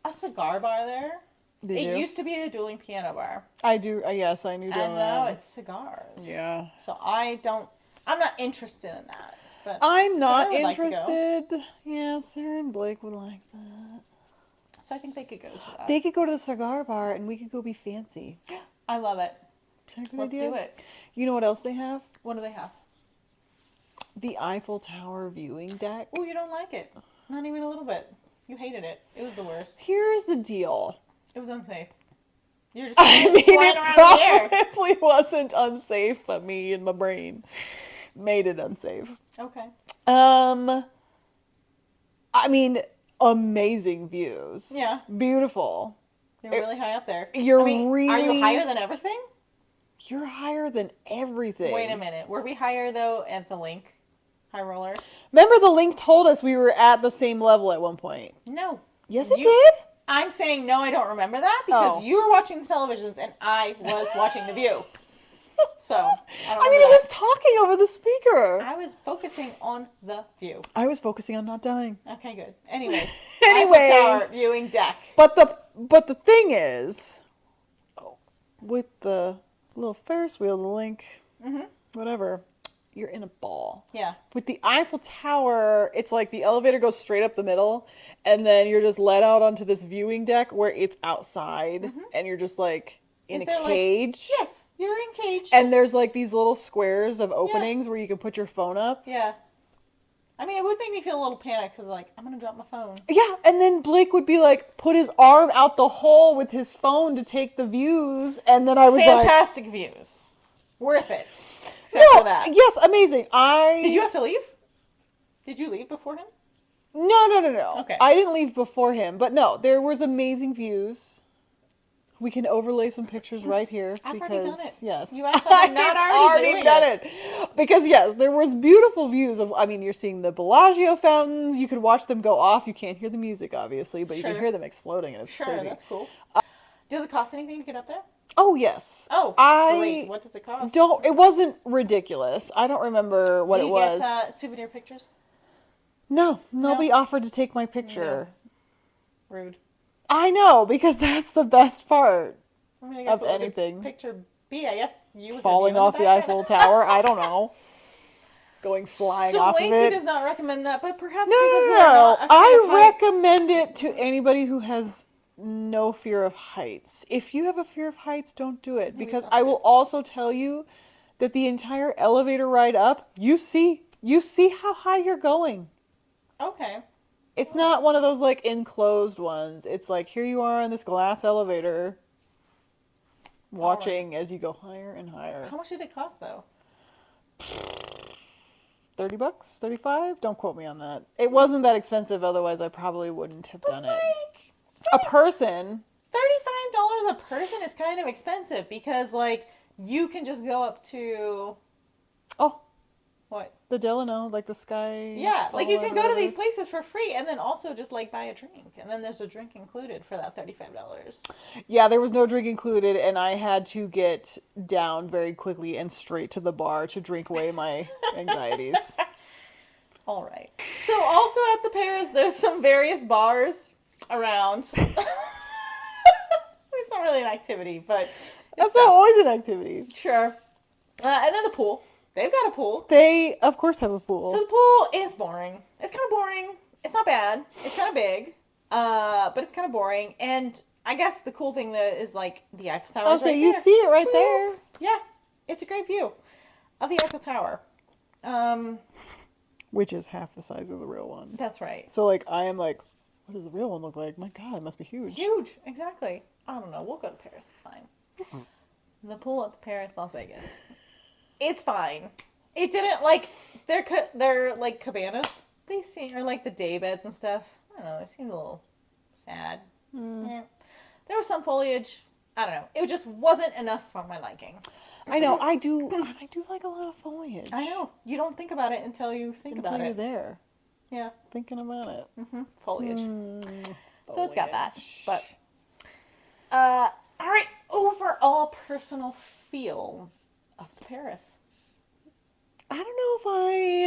have a cigar bar there. It used to be a dueling piano bar. I do. Yes, I knew that. And now it's cigars. Yeah. So I'm not interested in that. But I'm not Sarah would like to go. interested. Yeah, Sarah and Blake would like that. So I think they could go to that. They could go to the cigar bar and we could go be fancy. I love it. Is that a good Let's idea? do it. You know what else they have? What do they have? The Eiffel Tower viewing deck. Oh, you don't like it. Not even a little bit. You hated it. It was the worst. Here's the deal. It was unsafe. You're just I mean, flying around in the air. it probably wasn't unsafe, but me and my brain made it unsafe. Okay. I mean, amazing views. Yeah. Beautiful. You're really high up there. You're Are you really- higher than everything? You're higher than everything. Wait a minute. Were we higher, though, at the Link? High roller? Remember the link told us we were at the same level at one point. No. Yes, it You- did. I'm saying no, I don't remember that because Oh. you were watching the televisions and I was watching The View. So, I don't mean, remember it was that. talking over the speaker. I was focusing on The View. I was focusing on not dying. Okay, good. Anyways. Anyways. Eiffel Tower viewing deck. But the thing is, with the little Ferris wheel, the link, whatever, you're in a ball. Yeah. With the Eiffel Tower, it's like the elevator goes straight up the middle, and then you're just let out onto this viewing deck where it's outside, and you're just like in a cage. Yes, you're in cage. And there's like these little squares of openings where you can put your phone up. Yeah. I mean, it would make me feel a little panicked because, like, I'm going to drop my phone. Yeah, and then Blake would be like, put his arm out the hole with his phone to take the views, and then I was Fantastic views. Worth it. No, yes, amazing. Did you have to leave? Did you leave before him? No. Okay. I didn't leave before him, but no, there was amazing views. We can overlay some pictures right here. I've already done it. Yes. You asked that I'm not already done it. Because yes, there was beautiful views of, I mean, you're seeing the Bellagio fountains. You could watch them go off. You can't hear the music, obviously, but you can hear them exploding, and it's crazy. Sure, that's cool. Does it cost anything to get up there? Oh, yes. Oh, great. What does it cost? It wasn't ridiculous. I don't remember what it was. Did you get souvenir pictures? No, nobody offered to take my picture. No. Rude. I know, because that's the best part I of anything. Picture B, I guess you falling off the Eiffel Tower. I don't know. Going flying off Lacey of it. does not recommend that, but perhaps No. I recommend it to anybody who has no fear of heights. If you have a fear of heights, don't do it. Because I will also tell you that the entire elevator ride up, you see how high you're going. Okay. It's not one of those like enclosed ones. It's like here you are in this glass elevator watching as you go higher and higher. How much did it cost though? $$30, $35? Don't quote me on that. It wasn't that expensive, otherwise I probably wouldn't have done it. A person. $35 a person is kind of expensive because like you can just go up to what? The Delano, like the Sky. Yeah, like you can go to these places for free and then also just like buy a drink. And then there's a drink included for that $35. Yeah, there was no drink included, and I had to get down very quickly and straight to the bar to drink away my anxieties. All right. So also at the Paris, there's some various bars around. It's not really an activity, but that's not always an activity. Sure. And then the pool. They've got a pool. They, of course, have a pool. So the pool is boring. It's kind of boring. It's not bad. It's kind of big. But it's kind of boring. And I guess the cool thing that is like the Eiffel Tower. Oh, so you see it right there. Yeah. It's a great view of the Eiffel Tower. Which is half the size of the real one. That's right. So like I am like, what does the real one look like? My God, it must be huge. Huge. Exactly. I don't know. We'll go to Paris. It's fine. The pool at the Paris, Las Vegas. It's fine. It didn't like they're like cabanas. They seem or like the day beds and stuff. I don't know. They seemed a little sad. Yeah. There was some foliage. I don't know. It just wasn't enough for my liking. I know. I do like a lot of foliage. I know. You don't think about it until you think about it. Until you're there. Yeah. Thinking about it. Foliage. So it's got that. But all right. Overall personal feel of Paris. I don't know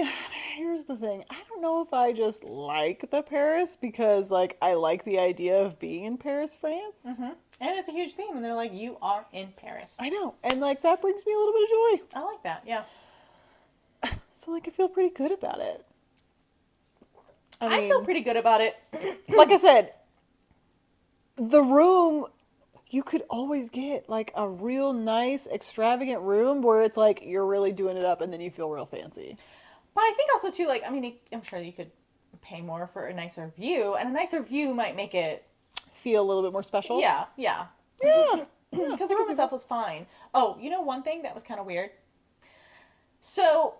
if here's the thing. I don't know if I just like the Paris because like I like the idea of being in Paris, France. And it's a huge theme and they're like, you are in Paris. I know. And like that brings me a little bit of joy. I like that. Yeah. So like I feel pretty good about it. I feel pretty good about it. Like I said, the room, you could always get like a real nice, extravagant room where it's like you're really doing it up and then you feel real fancy. But I think also too, like, I mean, I'm sure you could pay more for a nicer view, and a nicer view might make it feel a little bit more special. Yeah. Because the room itself was fine. Oh, you know one thing that was kind of weird? So,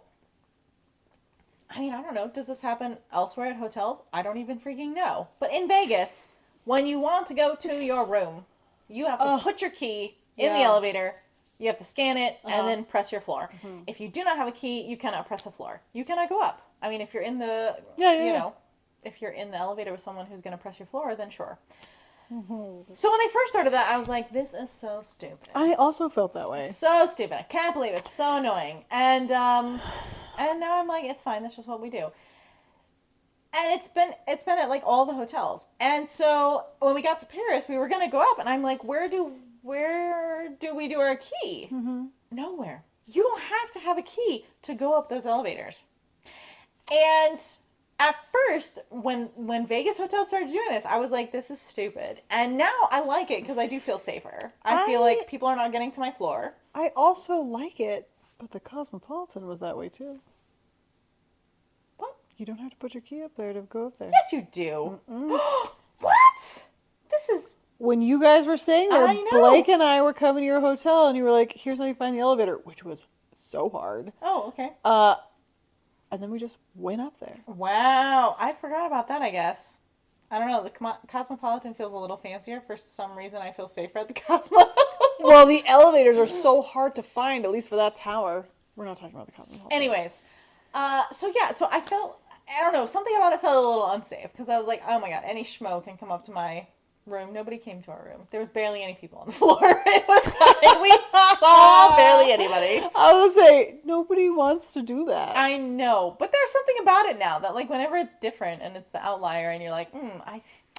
I mean, I don't know. Does this happen elsewhere at hotels? I don't even freaking know. But in Vegas, when you want to go to your room, you have to put your key in the elevator. You have to scan it and then press your floor. If you do not have a key, you cannot press a floor. You cannot go up. I mean, if you're in the, you know, if you're in the elevator with someone who's going to press your floor, then sure. So when they first started that, I was like, this is so stupid. I also felt that way. So stupid. I can't believe it. It's so annoying. And now I'm like, it's fine. That's just what we do. And it's been at like all the hotels. And so when we got to Paris, we were going to go up and I'm like, where do we do our key? Nowhere. you don't have to have a key to go up those elevators. And at first, when Vegas hotels started doing this, I was like, this is stupid. And now I like it because I do feel safer. I feel like people are not getting to my floor. I also like it, but the Cosmopolitan was that way too. What? You don't have to put your key up there to go up there. Yes, you do. What? This is... When you guys were staying there, I know. Blake and I were coming to your hotel, and you were like, here's how you find the elevator, which was so hard. Oh, okay. And then we just went up there. Wow. I forgot about that, I guess. I don't know. The Cosmopolitan feels a little fancier. For some reason, I feel safer at the Cosmo. Well, the elevators are so hard to find, at least for that tower. We're not talking about the Cosmopolitan. Anyways. So I felt, I don't know, something about it felt a little unsafe. Because I was like, oh my god, any schmo can come up to my room. Nobody came to our room. There was barely any people on the floor. It was fine. We saw barely anybody. I was say nobody wants to do that. I know, but there's something about it now that like whenever it's different and it's the outlier and you're like,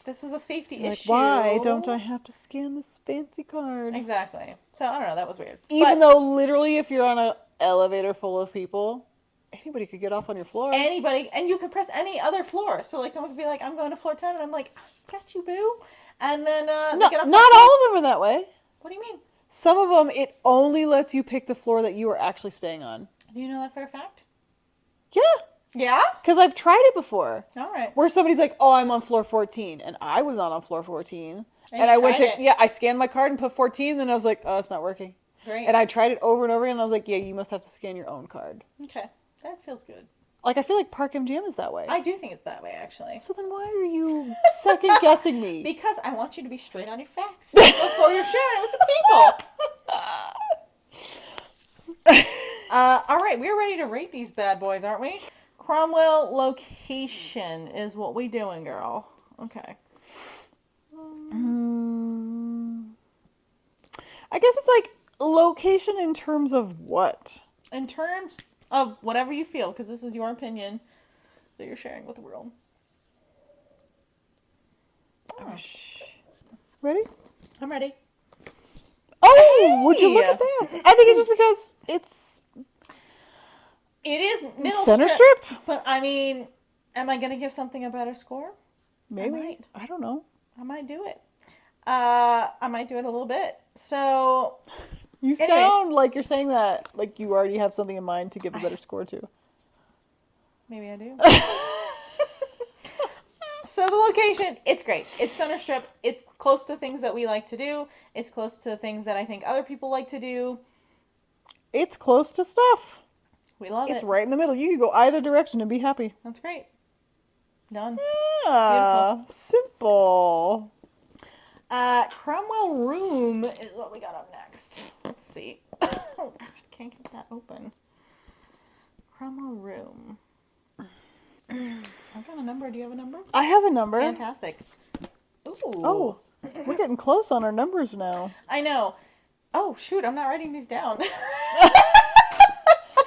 this was a safety issue. Why don't I have to scan this fancy card? Exactly. So I don't know. That was weird. Even though literally, if you're on an elevator full of people, anybody could get off on your floor. Anybody, and you could press any other floor. So like someone could be like, I'm going to floor 10, and I'm like, I got you, boo. And then no, not all of them are that way. What do you mean? Some of them, it only lets you pick the floor that you are actually staying on. Do you know that for a fact? Yeah. Yeah? Because I've tried it before. All right. Where somebody's like, oh, I'm on floor 14. And I was not on floor 14. And I went to, it. I scanned my card and put 14. Then I was like, oh, it's not working. Great. And I tried it over and over again. And I was like, yeah, you must have to scan your own card. Okay. That feels good. Like, I feel like Park MGM is that way. I do think it's that way, actually. So then why are you second guessing me? Because I want you to be straight on your facts before you're sharing it with the people. All right, we're ready to rate these bad boys, aren't we? Cromwell location is what we doing, girl. Okay. I guess it's like location in terms of what? In terms of whatever you feel, because this is your opinion that you're sharing with the world. Oh. Ready? I'm ready. Oh, would you look at that? I think it's just because it is middle center strip. But I mean, am I going to give something a better score? Maybe. I don't know. I might do it. I might do it a little bit. So... You sound like you're saying that like you already have something in mind to give a better score to. Maybe I do. So the location, it's great. It's center strip. It's close to things that we like to do. It's close to things that I think other people like to do. It's close to stuff. We love it. It's right in the middle. You can go either direction and be happy. That's great. Done. Yeah. Beautiful. Simple. Cromwell room is what we got up next. Let's see. Oh, God, can't get that open. Cromwell room. I've got a number. Do you have a number? I have a number. Fantastic. Ooh. Oh, we're getting close on our numbers now. I know. Oh, shoot. I'm not writing these down.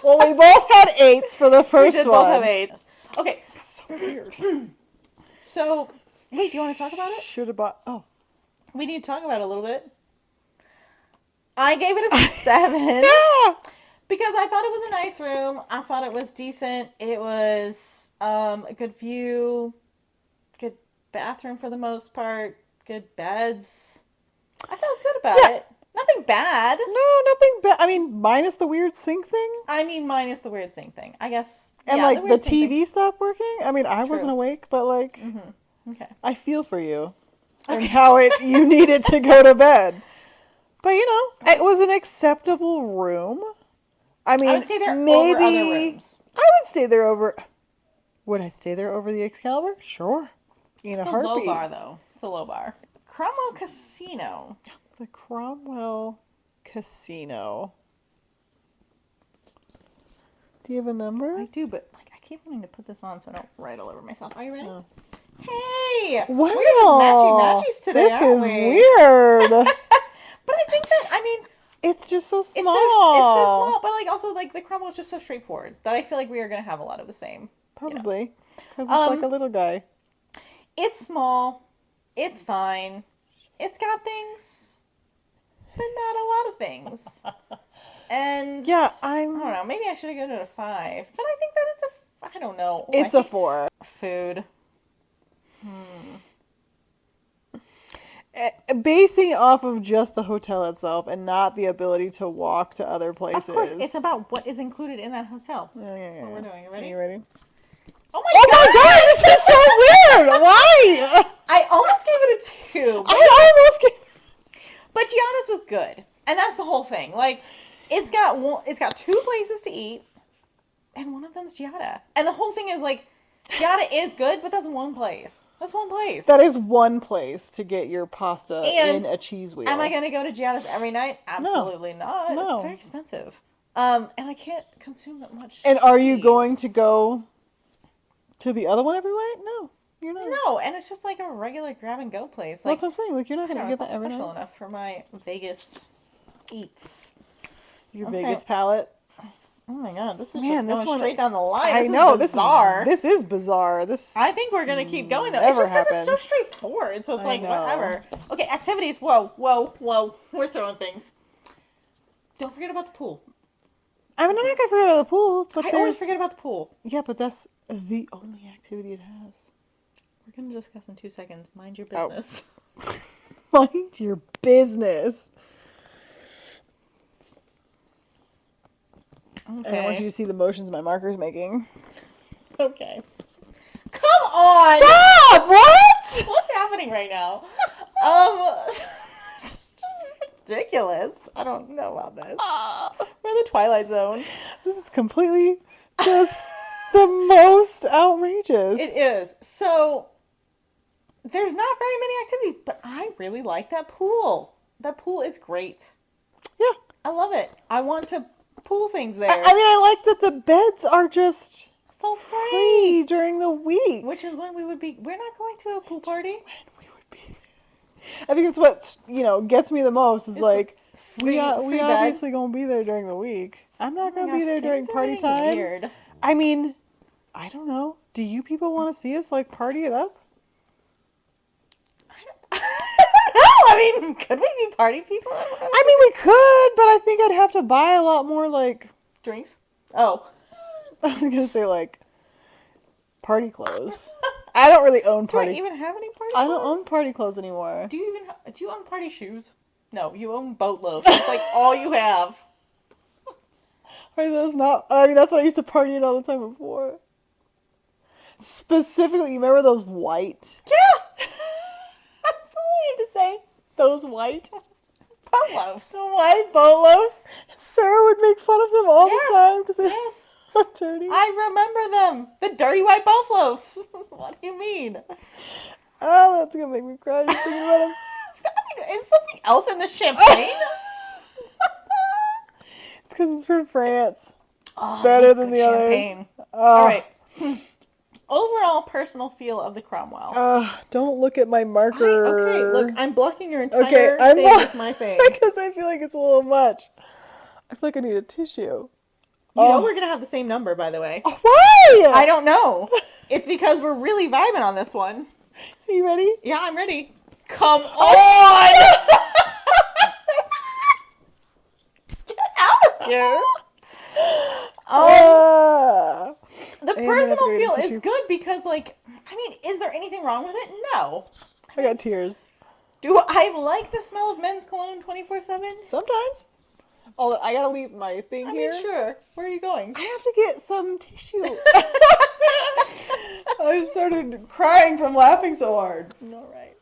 Well, we both had 8s for the first We did one. both have 8s. Okay. So weird. So, wait, do you want to talk about it? Should have bought. Oh. We need to talk about it a little bit. I gave it a 7. Yeah. Because I thought it was a nice room. I thought it was decent. It was a good view. Good bathroom for the most part. Good beds. I felt good about it. Nothing bad. No, nothing bad. I mean, minus the weird sink thing. I mean, minus the weird sink thing. I guess. And yeah, like the weird sink TV thing. stopped working. I mean, I True. wasn't awake, but like, Okay. I feel for you. And how you needed to go to bed. But you know, it was an acceptable room. I mean, I would stay there maybe over other rooms. I would stay there over. Would I stay there over the Excalibur? Sure. In a It's a heartbeat. low bar, though. It's a low bar. Cromwell Casino. The Cromwell Casino. Do you have a number? I do, but like I keep wanting to put this on so I don't write all over myself. Are you ready? No. Hey! Wow. We're just matchy-matchies today, This aren't is we? weird. But I think that, I mean, It's just so small. it's so small, but like also like the Cromwell is just so straightforward that I feel like we are going to have a lot of the same. Probably. Because it's like a little guy. It's small. It's fine. It's got things, but not a lot of things. And Yeah, I don't know. Maybe I should have given it a 5. But I think that I don't know. It's a 4. Food. Basing off of just the hotel itself and not the ability to walk to other places. Of course, it's about what is included in that hotel. Yeah. What we're doing. You ready? Are you ready? Oh my god! This is so weird! Why? I almost gave it a 2. I almost gave... But Gianna's was good. And that's the whole thing. Like, it's got 2 places to eat, and one of them's Giada. And the whole thing is, like, Giada is good, but that's one place. That's one place. That is one place to get your pasta And in a cheese wheel. am I going to go to Giada's every night? Absolutely not. No. It's very expensive. And I can't consume that much And are you cheese. going to go to the other one every night? No, you're not. No, and it's just like a regular grab-and-go place. Well, Like, that's what I'm saying. Like, you're not I going don't to know, get it's that not every special night. enough for my Vegas eats. Your Okay. Vegas palate. Oh my god, this is Man, just this going one- straight down the line. I This know. is bizarre. This is bizarre. This. I think we're gonna keep going though. It's Never just because it's so happened. straightforward. So it's I like know. whatever. Okay, activities. Whoa. We're throwing things. Don't forget about the pool. I mean, I'm not going to forget about the pool, but I there's... always forget about the pool. Yeah, but that's the only activity it has. We're gonna discuss in 2 seconds. Mind your Oh. business. Mind your business. Okay. And I want you to see the motions my marker's making. Okay. Come on. Stop! What? What's happening right now? It's just ridiculous. I don't know about this. We're in the Twilight Zone. This is completely just the most outrageous. It is. So, there's not very many activities, but I really like that pool. That pool is great. Yeah. I love it. I want to pool things there. I mean, I like that the beds are just for free during the week. Which is when we would be. We're not going to a pool party. When we would be. I think it's what, gets me the most is like, free we bed. obviously going to be there during the week. I'm not going to be there during party time. Weird. I mean, I don't know. Do you people want to see us like party it up? I mean, could we be party people? I mean, we could, but I think I'd have to buy a lot more like Drinks? Oh. I was gonna say like party clothes. I don't really own Do I party. even have any party I don't clothes? own party clothes anymore. Do you own party shoes? No, you own boatloads. That's like all you have. Are those not? I mean, that's what I used to party in all the time before. Specifically, you remember those white? Yeah. That's all I had to say. Those white Boatloads. the white bolos. Sarah would make fun of them all Yes, the time because they're yes. so dirty. I remember them. The dirty white boatloads. What do you mean? Oh, that's gonna make me cry just thinking about them. I mean, is something else in the champagne? It's because it's from France. Oh, better than good the others. champagne. Oh, All right. Overall personal feel of the Cromwell. Don't look at my marker. Okay, look, I'm blocking your entire Okay, I'm thing with my face. because I feel like it's a little much. I feel like I need a tissue. You know we're gonna have the same number, by the way. Oh, why? I don't know. It's because we're really vibing on this one. Are you ready? Yeah, I'm ready. Come on! Get out of here! The I am gonna have to personal go get a feel tissue. is good because, like, I mean, is there anything wrong with it? No. I got tears. Do I like the smell of men's cologne 24/7? Sometimes. Oh, I gotta leave my thing I here. mean, sure. Where are you going? I have to get some tissue. I started crying from laughing so hard. All right.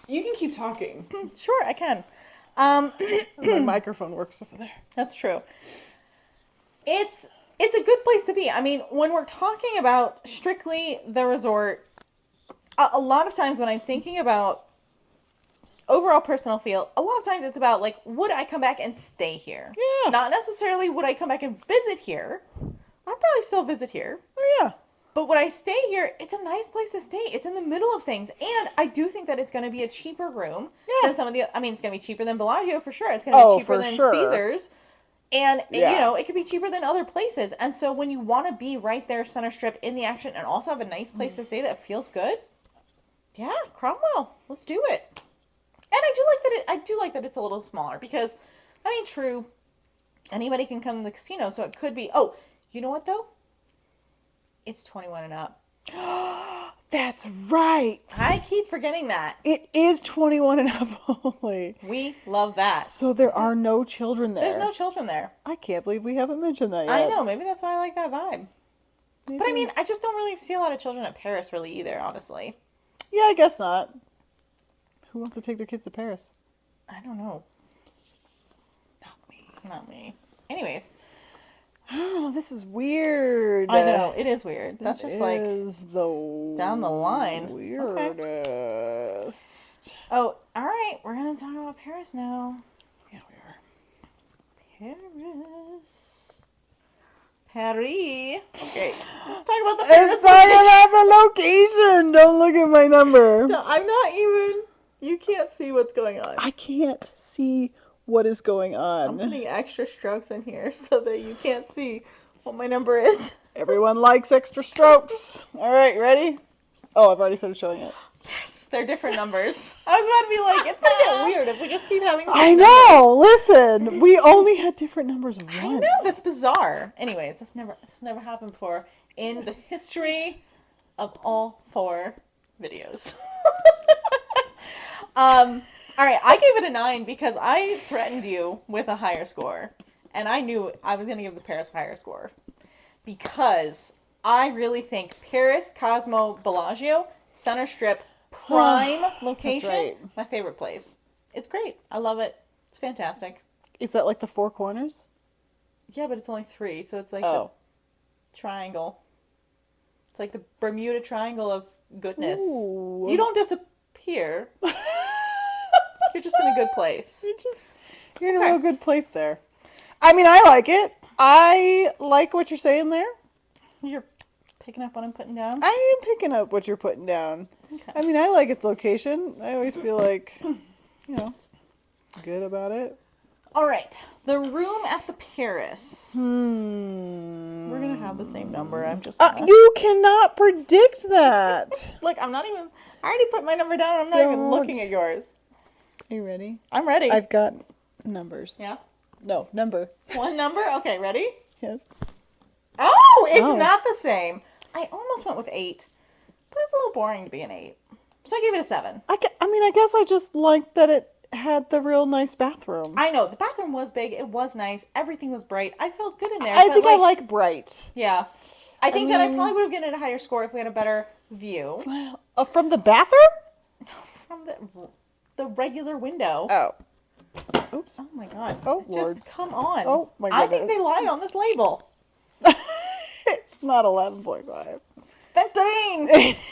You can keep talking. Sure, I can. My microphone works over there. That's true. It's a good place to be. I mean, when we're talking about strictly the resort, a lot of times when I'm thinking about overall personal feel, a lot of times it's about, like, would I come back and stay here? Yeah. Not necessarily would I come back and visit here. I'd probably still visit here. Oh, yeah. But when I stay here, it's a nice place to stay. It's in the middle of things. And I do think that it's going to be a cheaper room Yeah. than some of the... I mean, it's going to be cheaper than Bellagio for sure. It's going to be cheaper for than sure. Caesars. And, Yeah. it could be cheaper than other places. And so when you want to be right there, center strip, in the action, and also have a nice place to stay that feels good, yeah, Cromwell, let's do it. And I do like that it's a little smaller because, I mean, true, Anybody can come to the casino, so it could be. Oh, you know what though? It's 21 and up. That's right. I keep forgetting that. It is 21 and up only. We love that. So there are no children there. There's no children there. I can't believe we haven't mentioned that yet. I know. Maybe that's why I like that vibe. Maybe. But I mean, I just don't really see a lot of children at Paris really either, honestly. Yeah, I guess not. Who wants to take their kids to Paris? I don't know. Not me. Anyways. Oh, this is weird. I know, it is weird. That's just like the down the line. Weirdest. Okay. Oh, alright. We're going to talk about Paris now. Yeah, we are. Paris. Paris. Okay. Let's talk about the Paris. Let's talk about the location. Don't look at my number. No, I'm not even. You can't see what's going on. I can't see what is going on. I'm putting extra strokes in here so that you can't see what my number is. Everyone likes extra strokes. All right, ready? Oh, I've already started showing it. Yes, they're different numbers. I was about to be like, it's gonna get weird if we just keep having. I know. Listen, we only had different numbers once. I know, that's bizarre. Anyways, this never happened before in the history of all 4 videos. All right, I gave it a 9 because I threatened you with a higher score. And I knew I was going to give the Paris a higher score. Because I really think Paris, Cosmo, Bellagio, Center Strip, prime location, right. My favorite place. It's great. I love it. It's fantastic. Is that like the 4 corners? Yeah, but it's only 3, so it's like Oh. the triangle. It's like the Bermuda Triangle of goodness. Ooh. You don't disappear. You're just in a good place. You're in a real good place there. I mean, I like it. I like what you're saying there. You're picking up what I'm putting down? I am picking up what you're putting down. Okay. I mean, I like its location. I always feel like, good about it. All right. The room at the Paris. We're We're going to have the same number. I'm just... You cannot predict that. Look, I'm not even... I already put my number down. I'm not even Don't. looking at yours. Are you ready? I'm ready. I've got numbers. Yeah? No, number. One number? Okay, ready? Yes. Oh, it's Oh. not the same. I almost went with 8. But it's a little boring to be an 8. So I gave it a 7. I guess I just liked that it had the real nice bathroom. I know. The bathroom was big. It was nice. Everything was bright. I felt good in there. I but, think I like bright. Yeah. I think that I mean- probably would have given it a higher score if we had a better view. From the bathroom? From the regular window. Oh. Oops. Oh my god. Oh, Just Lord. come on. Oh, my I think goodness. they lied on this label. It's not 11.5. It's 15.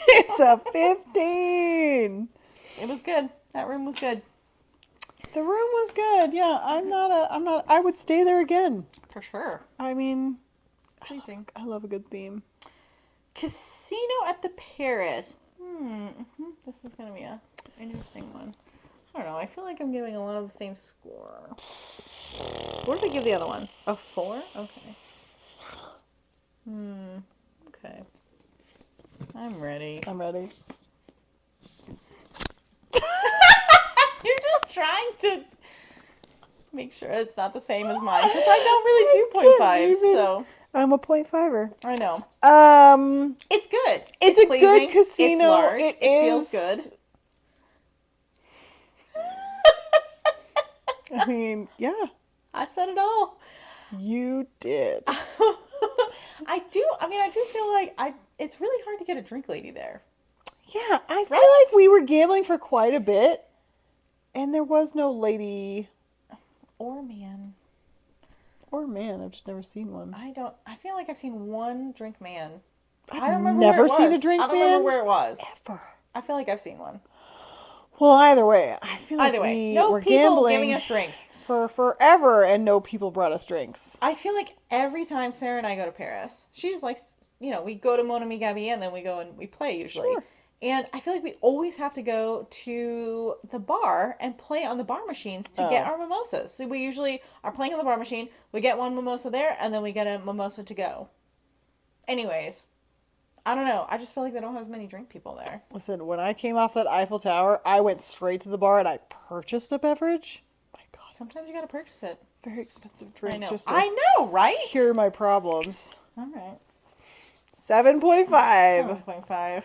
It's a 15. It was good. That room was good. The room was good. Yeah, I would stay there again. For sure. I mean, Pleasing. I love a good theme. Casino at the Paris. This is going to be an interesting one. I don't know. I feel like I'm giving a lot of the same score. What did I give the other one? A 4? Okay. Okay. I'm ready. I'm ready. You're just trying to make sure it's not the same as mine because I don't really do 0.5. So I'm a 0.5er. I know. It's good. It's a pleasing. good casino. It's large. It feels is. good. I mean, yeah. I said it all. You did. I do feel like it's really hard to get a drink lady there. Yeah, I feel Right? like we were gambling for quite a bit, and there was no lady Or man. or man. I've just never seen one. I feel like I've seen one drink man. I've I don't remember never where it seen was. a drink I don't man. remember where it was. Ever. I feel like I've seen one. Well, either way, I feel like Either way, we no were people gambling giving us drinks. for forever, and no people brought us drinks. I feel like every time Sarah and I go to Paris, she just likes, we go to Mon Ami Gabi and then we go and we play usually. Sure. And I feel like we always have to go to the bar and play on the bar machines to get our mimosas. So we usually are playing on the bar machine, we get one mimosa there, and then we get a mimosa to go. Anyways, I don't know. I just feel like they don't have as many drink people there. Listen, when I came off that Eiffel Tower, I went straight to the bar and I purchased a beverage. My God, Sometimes you gotta purchase it. very expensive drink. I know. Just to I know, right? cure my problems. All right. 7.5. 7.5.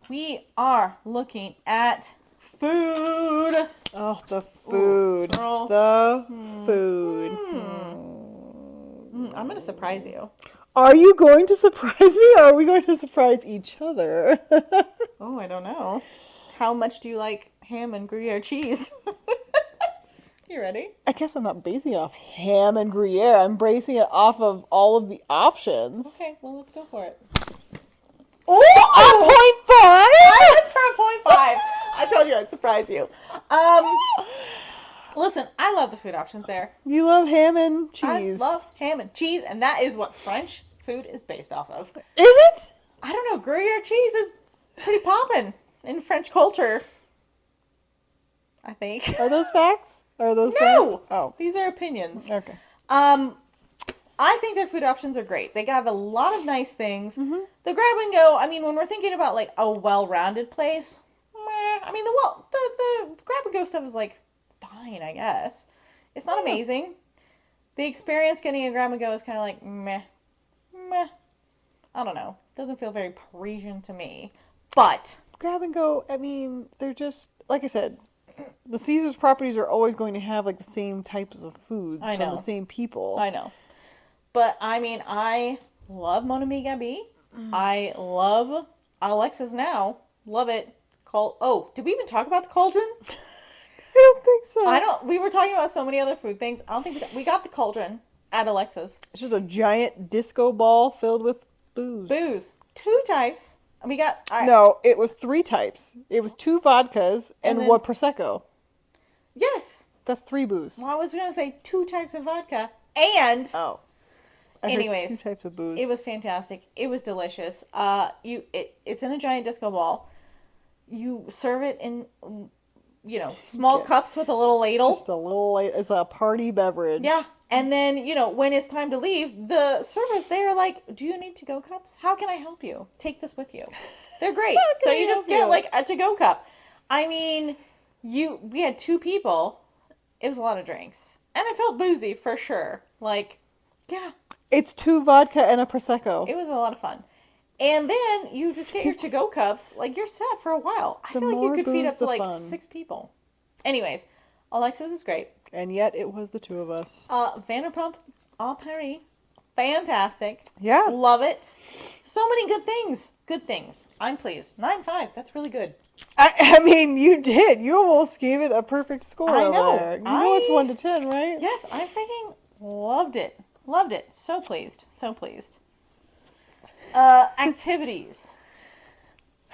We are looking at food. Oh, the food. Ooh, girl. The food. I'm going to surprise you. Are you going to surprise me, or are we going to surprise each other? Oh, I don't know. How much do you like ham and Gruyere cheese? You ready? I guess I'm not basing it off ham and Gruyere. I'm basing it off of all of the options. Okay, well, let's go for it. Ooh, a 0.5? I went for a 0.5. I told you I'd surprise you. Listen, I love the food options there. You love ham and cheese. I love ham and cheese, and that is what French food is based off of. Is it? I don't know. Gruyere cheese is pretty poppin' in French culture. I think. Are those facts? Are those No! facts? Oh, These are opinions. okay. I think their food options are great. They have a lot of nice things. Mm-hmm. The grab and go, I mean, when we're thinking about like a well-rounded place, meh. I mean, the grab and go stuff is like fine, I guess. It's not amazing. The experience getting a grab and go is kind of like meh. I don't know. Doesn't feel very Parisian to me. But Grab and go, I mean, they're just, like I said, the Caesar's properties are always going to have like the same types of foods I from know. the same people. I know. But I mean, I love Mon Ami Gabi. I love Alexa's now. Love it. Did we even talk about the cauldron? I don't think so. We were talking about so many other food things. I don't think we got the cauldron at Alexa's. It's just a giant disco ball filled with booze. Booze. 2 types. And we got... No, it was 3 types. It was 2 vodkas and then- 1 Prosecco. Yes. That's 3 booze. Well, I was going to say 2 types of vodka. And... Oh. I heard Anyways, 2 types of booze. It was fantastic. It was delicious. It's in a giant disco ball. You serve it in, small Okay. cups with a little ladle. just a little, it's a party beverage. Yeah. And then, when it's time to leave, the servers, they're like, do you need to-go cups? How can I help you? Take this with you. They're great. So I you just help get you? like a to-go cup. I mean, we had 2 people. It was a lot of drinks. And I felt boozy for sure. Like, yeah. It's 2 vodka and a Prosecco. It was a lot of fun. And then you just get your to-go cups. Like, you're set for a while. I The feel like you more could feed booze, up to the like fun. 6 people. Anyways, Alexa's is great. And yet it was the 2 of us. Vanderpump à Paris. Fantastic. Yeah. Love it. So many good things. Good things. I'm pleased. 9.5. That's really good. I mean, you did. You almost gave it a perfect score I over know. there. You know it's 1 to 10, right? Yes, I freaking loved it. Loved it. So pleased. So pleased. Activities.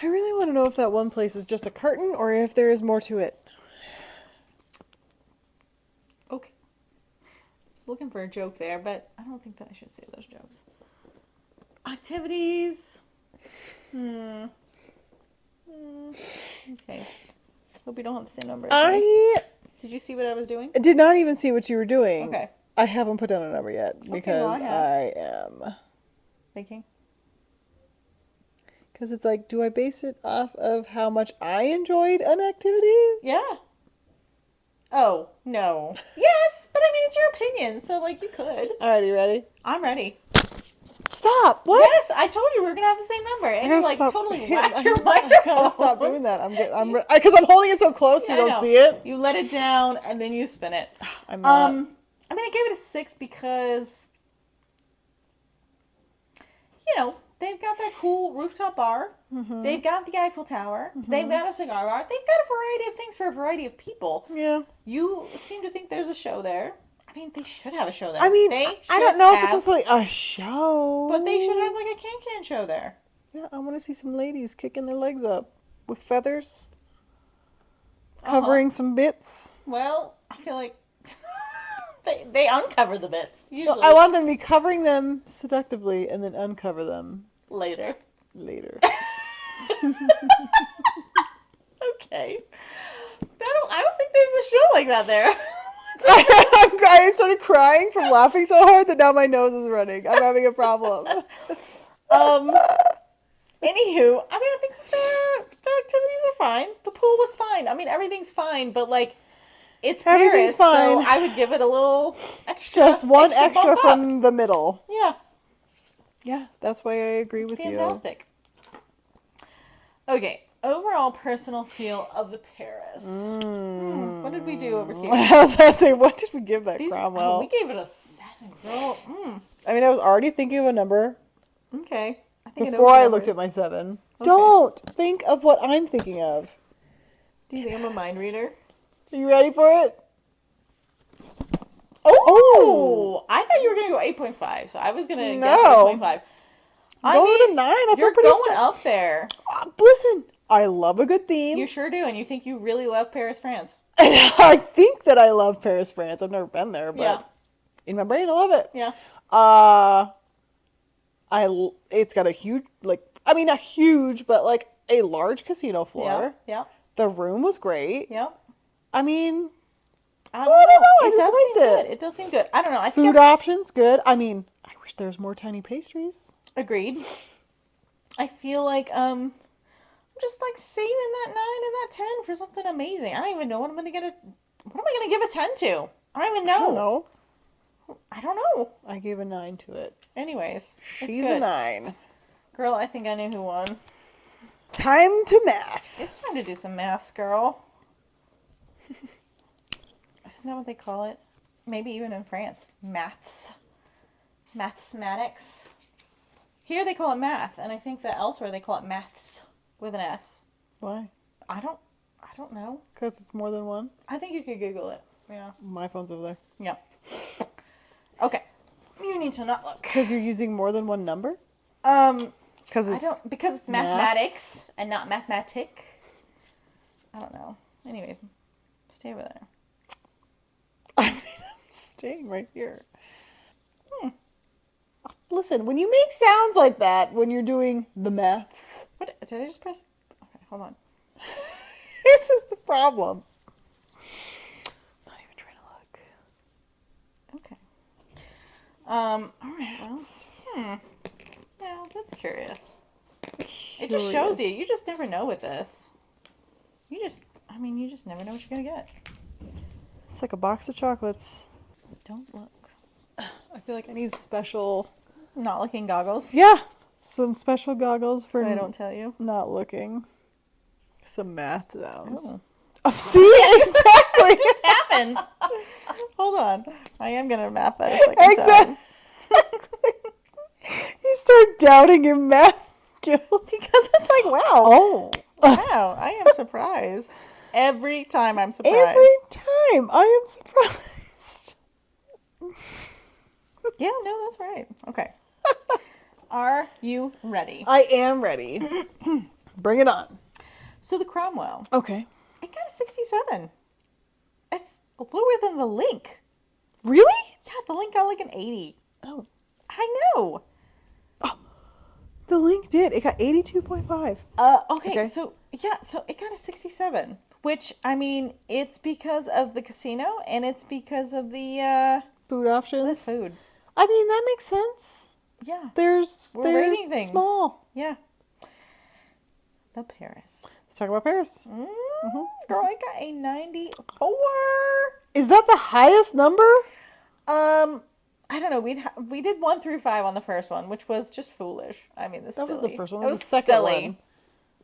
I really want to know if that one place is just a curtain or if there is more to it. Okay. I was looking for a joke there, but I don't think that I should say those jokes. Activities. Okay. Hope you don't have the same number as me. I Did you see what I was doing? did not even see what you were doing. Okay. I haven't put down a number yet because well, I have. I am. Thinking. Because it's like, do I base it off of how much I enjoyed an activity? Yeah. Oh, no. Yes, but I mean, it's your opinion, so, like, you could. Alrighty, ready? I'm ready. Stop! What? Yes, I told you we were going to have the same number. And you, like, totally whacked your I microphone. gotta stop doing that. Because I'm holding it so close so Yeah, you I don't know. see it. You let it down, and then you spin it. I'm not. I mean, I gave it a 6 because, they've got that cool rooftop bar. Mm-hmm. They've got the Eiffel Tower. They've got a cigar bar. They've got a variety of things for a variety of people. Yeah. You seem to think there's a show there. I mean, they should have a show there. I mean, they I don't should know have, if it's like a show. but they should have like a can show there. Yeah, I want to see some ladies kicking their legs up with feathers, covering some bits. Well, I feel like they uncover the bits usually I want them to be covering them seductively and then uncover them later. later. Okay. I don't think there's a show like that there. I started crying from laughing so hard that now my nose is running. I'm having a problem. Anywho, I mean, I think their activities are fine. The pool was fine. I mean, everything's fine, but like, It's Everything's Paris, fine. so I would give it a little extra. Just one extra bump up. from the middle. Yeah, Yeah, that's why I agree with you. fantastic. Okay, overall personal feel of the Paris. What did we do over here? I was going to say, what did we give that Oh, Cromwell? we gave it a 7, girl. I mean, I was already thinking of a number Okay. I think before I looked at my 7. Okay. Don't think of what I'm thinking of. Do you think I'm a mind reader? Are you ready for it? Oh! I thought you were going to go 8.5, so I was going to guess 8.5. Go with a 9. I You're feel pretty going up there. Listen, I love a good theme. You sure do, and you think you really love Paris, France. And I think that I love Paris, France. I've never been there, but Yeah. in my brain, I love it. Yeah. It's got a huge, not huge, but like a large casino floor. Yeah. The room was great. Yeah. I mean, I don't know. I It just does liked seem it. good. It does seem good. I don't know. I think food options, good. I mean, I wish there was more tiny pastries. Agreed. I feel like I'm just like saving that 9 and that 10 for something amazing. I don't even know what I'm gonna get what am I gonna give a 10 to? I don't even know. I don't know. I gave a 9 to it. Anyways, it's She's good. a 9. Girl, I think I knew who won. Time to math. It's time to do some maths, girl. Isn't that what they call it? Maybe even in France. Maths. Mathematics. Here they call it math, and I think that elsewhere they call it maths with an S. Why? I don't know. Because it's more than one? I think you could Google it. Yeah. My phone's over there. Yeah. Okay. You need to not look. Because you're using more than one number? Because Because it's mathematics and not mathematic. I don't know. Anyways, stay over there. I mean, I'm staying right here. Listen, when you make sounds like that, when you're doing the maths, What did I just press? Okay, hold on. this is the problem. Not even trying to look. Okay. All right. Well, yeah, that's curious. It just shows you. You just never know with this. You just never know what you're gonna get. It's like a box of chocolates. Don't look. I feel like I need special... Not looking goggles. Yeah, some special goggles for So I don't tell you. not looking. Some math sounds. Oh. Oh, see? Exactly. It just happens. Hold on. I am gonna math that a second time. Exactly. You start doubting your math skills. Because it's like, wow. Oh. Wow, I am surprised. Every time I'm surprised. Every time I am surprised. Yeah, no, that's right. Okay. Are you ready? I am ready. Bring it on. So the Cromwell, Okay. it got a 67. It's lower than the Link. Really? Yeah, the Link got like an 80. Oh. I know. The Link did. It got 82.5. Okay, so it got a 67, which, I mean, it's because of the casino and it's because of the Food options. food. I mean, that makes sense. Yeah. They're rating things. small. Yeah. The Paris. Let's talk about Paris. Girl, I got a 94. Is that the highest number? I don't know. We did 1 through 5 on the first one, which was just foolish. I mean, That was the first one. That That was was the second silly. one.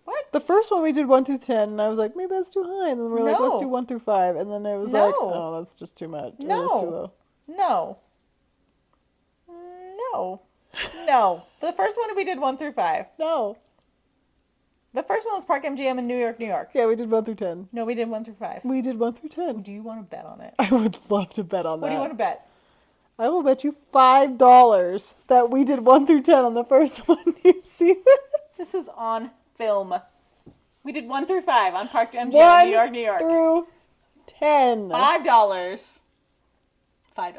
What? The first one we did 1 through 10, and I was like, maybe that's too high. And then we were like, let's do 1 through 5. And then it was like, oh, that's just too much. Or that's too low. No. No. The first one we did 1 through 5. No. The first one was Park MGM in New York, New York. Yeah, we did 1 through 10. No, we did 1 through 5. We did 1 through 10. Do you want to bet on it? I would love to bet on that. What do you want to bet? I will bet you $5 that we did 1 through 10 on the first one. You see this? This is on film. We did 1 through 5 on Park MGM 1 in New York, New York. through 10. $5. $5.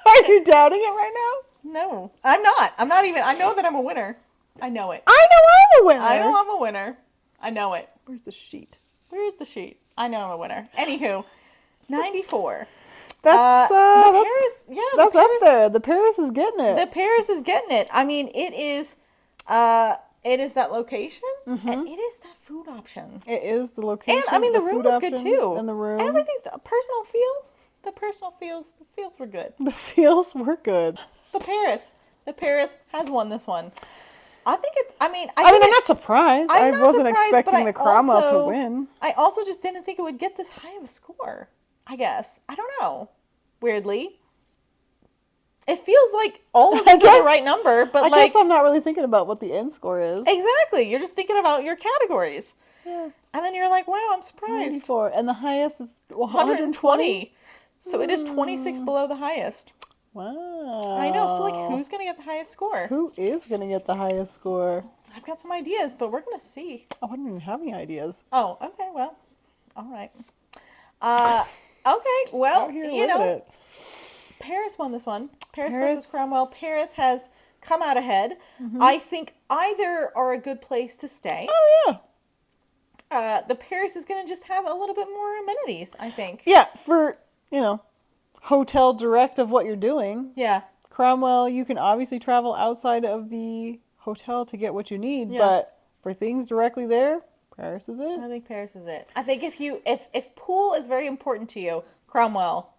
Are you doubting it right now? No, I'm not. I'm not even. I know that I'm a winner. I know it. I know I'm a winner. I know I'm a winner. I know it. Where's the sheet? Where's the sheet? I know I'm a winner. Anywho, 94. That's Paris. Yeah, that's Paris, up there. The Paris is getting it. The Paris is getting it. I mean, it is that location. and it is that food option. It is the location. And I mean, the room food was good option, too. And the room. Everything's the personal feel. The personal feels. The feels were good. The feels were good. The Paris has won this one. I think it's. I mean, I'm not surprised. I wasn't expecting the Cromwell to win. I also just didn't think it would get this high of a score. I guess. I don't know. Weirdly. It feels like all of these are the right number, but I guess I'm not really thinking about what the end score is. Exactly. You're just thinking about your categories. Yeah. And then you're like, wow, I'm surprised. 94. And the highest is 120. So it is 26 below the highest. Wow. I know. So, like, who's going to get the highest score? Who is going to get the highest score? I've got some ideas, but we're going to see. Oh, I don't even have any ideas. Oh, okay. Well, all right. Okay. Well, you know, Paris won this one. Paris versus Cromwell. Paris has come out ahead. I think either are a good place to stay. Oh, yeah. The Paris is going to just have a little bit more amenities, I think. Yeah, for, hotel direct of what you're doing. Yeah. Cromwell, you can obviously travel outside of the hotel to get what you need, but for things directly there, Paris is it. I think Paris is it. I think if pool is very important to you, Cromwell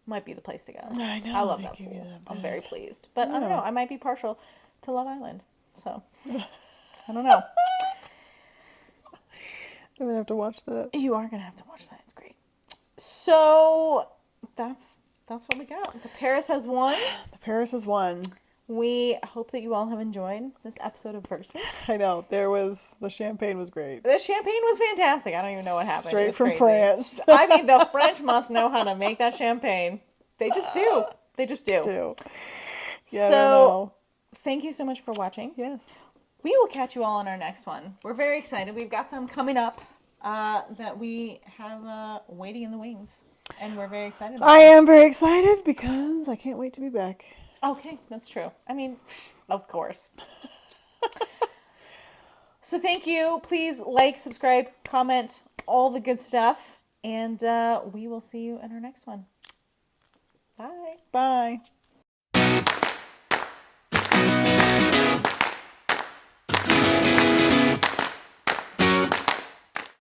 might be the place to go. I know. I love that pool. I'm very pleased. But I don't know. I might be partial to Love Island. So, I don't know. I'm going to have to watch that. You are going to have to watch that. It's great. So, that's what we got. The Paris has won. The Paris has won. We hope that you all have enjoyed this episode of Versus. I know. The champagne was great. The champagne was fantastic. I don't even know what happened. Straight from France. I mean, the French must know how to make that champagne. They just do. They just do. Yeah, so, thank you so much for watching. Yes. We will catch you all on our next one. We're very excited. We've got some coming up that we have waiting in the wings. And we're very excited about I am very excited because I can't wait to be back. Okay, that's true. I mean, of course. So thank you. Please like, subscribe, comment, all the good stuff. And we will see you in our next one. Bye. Bye.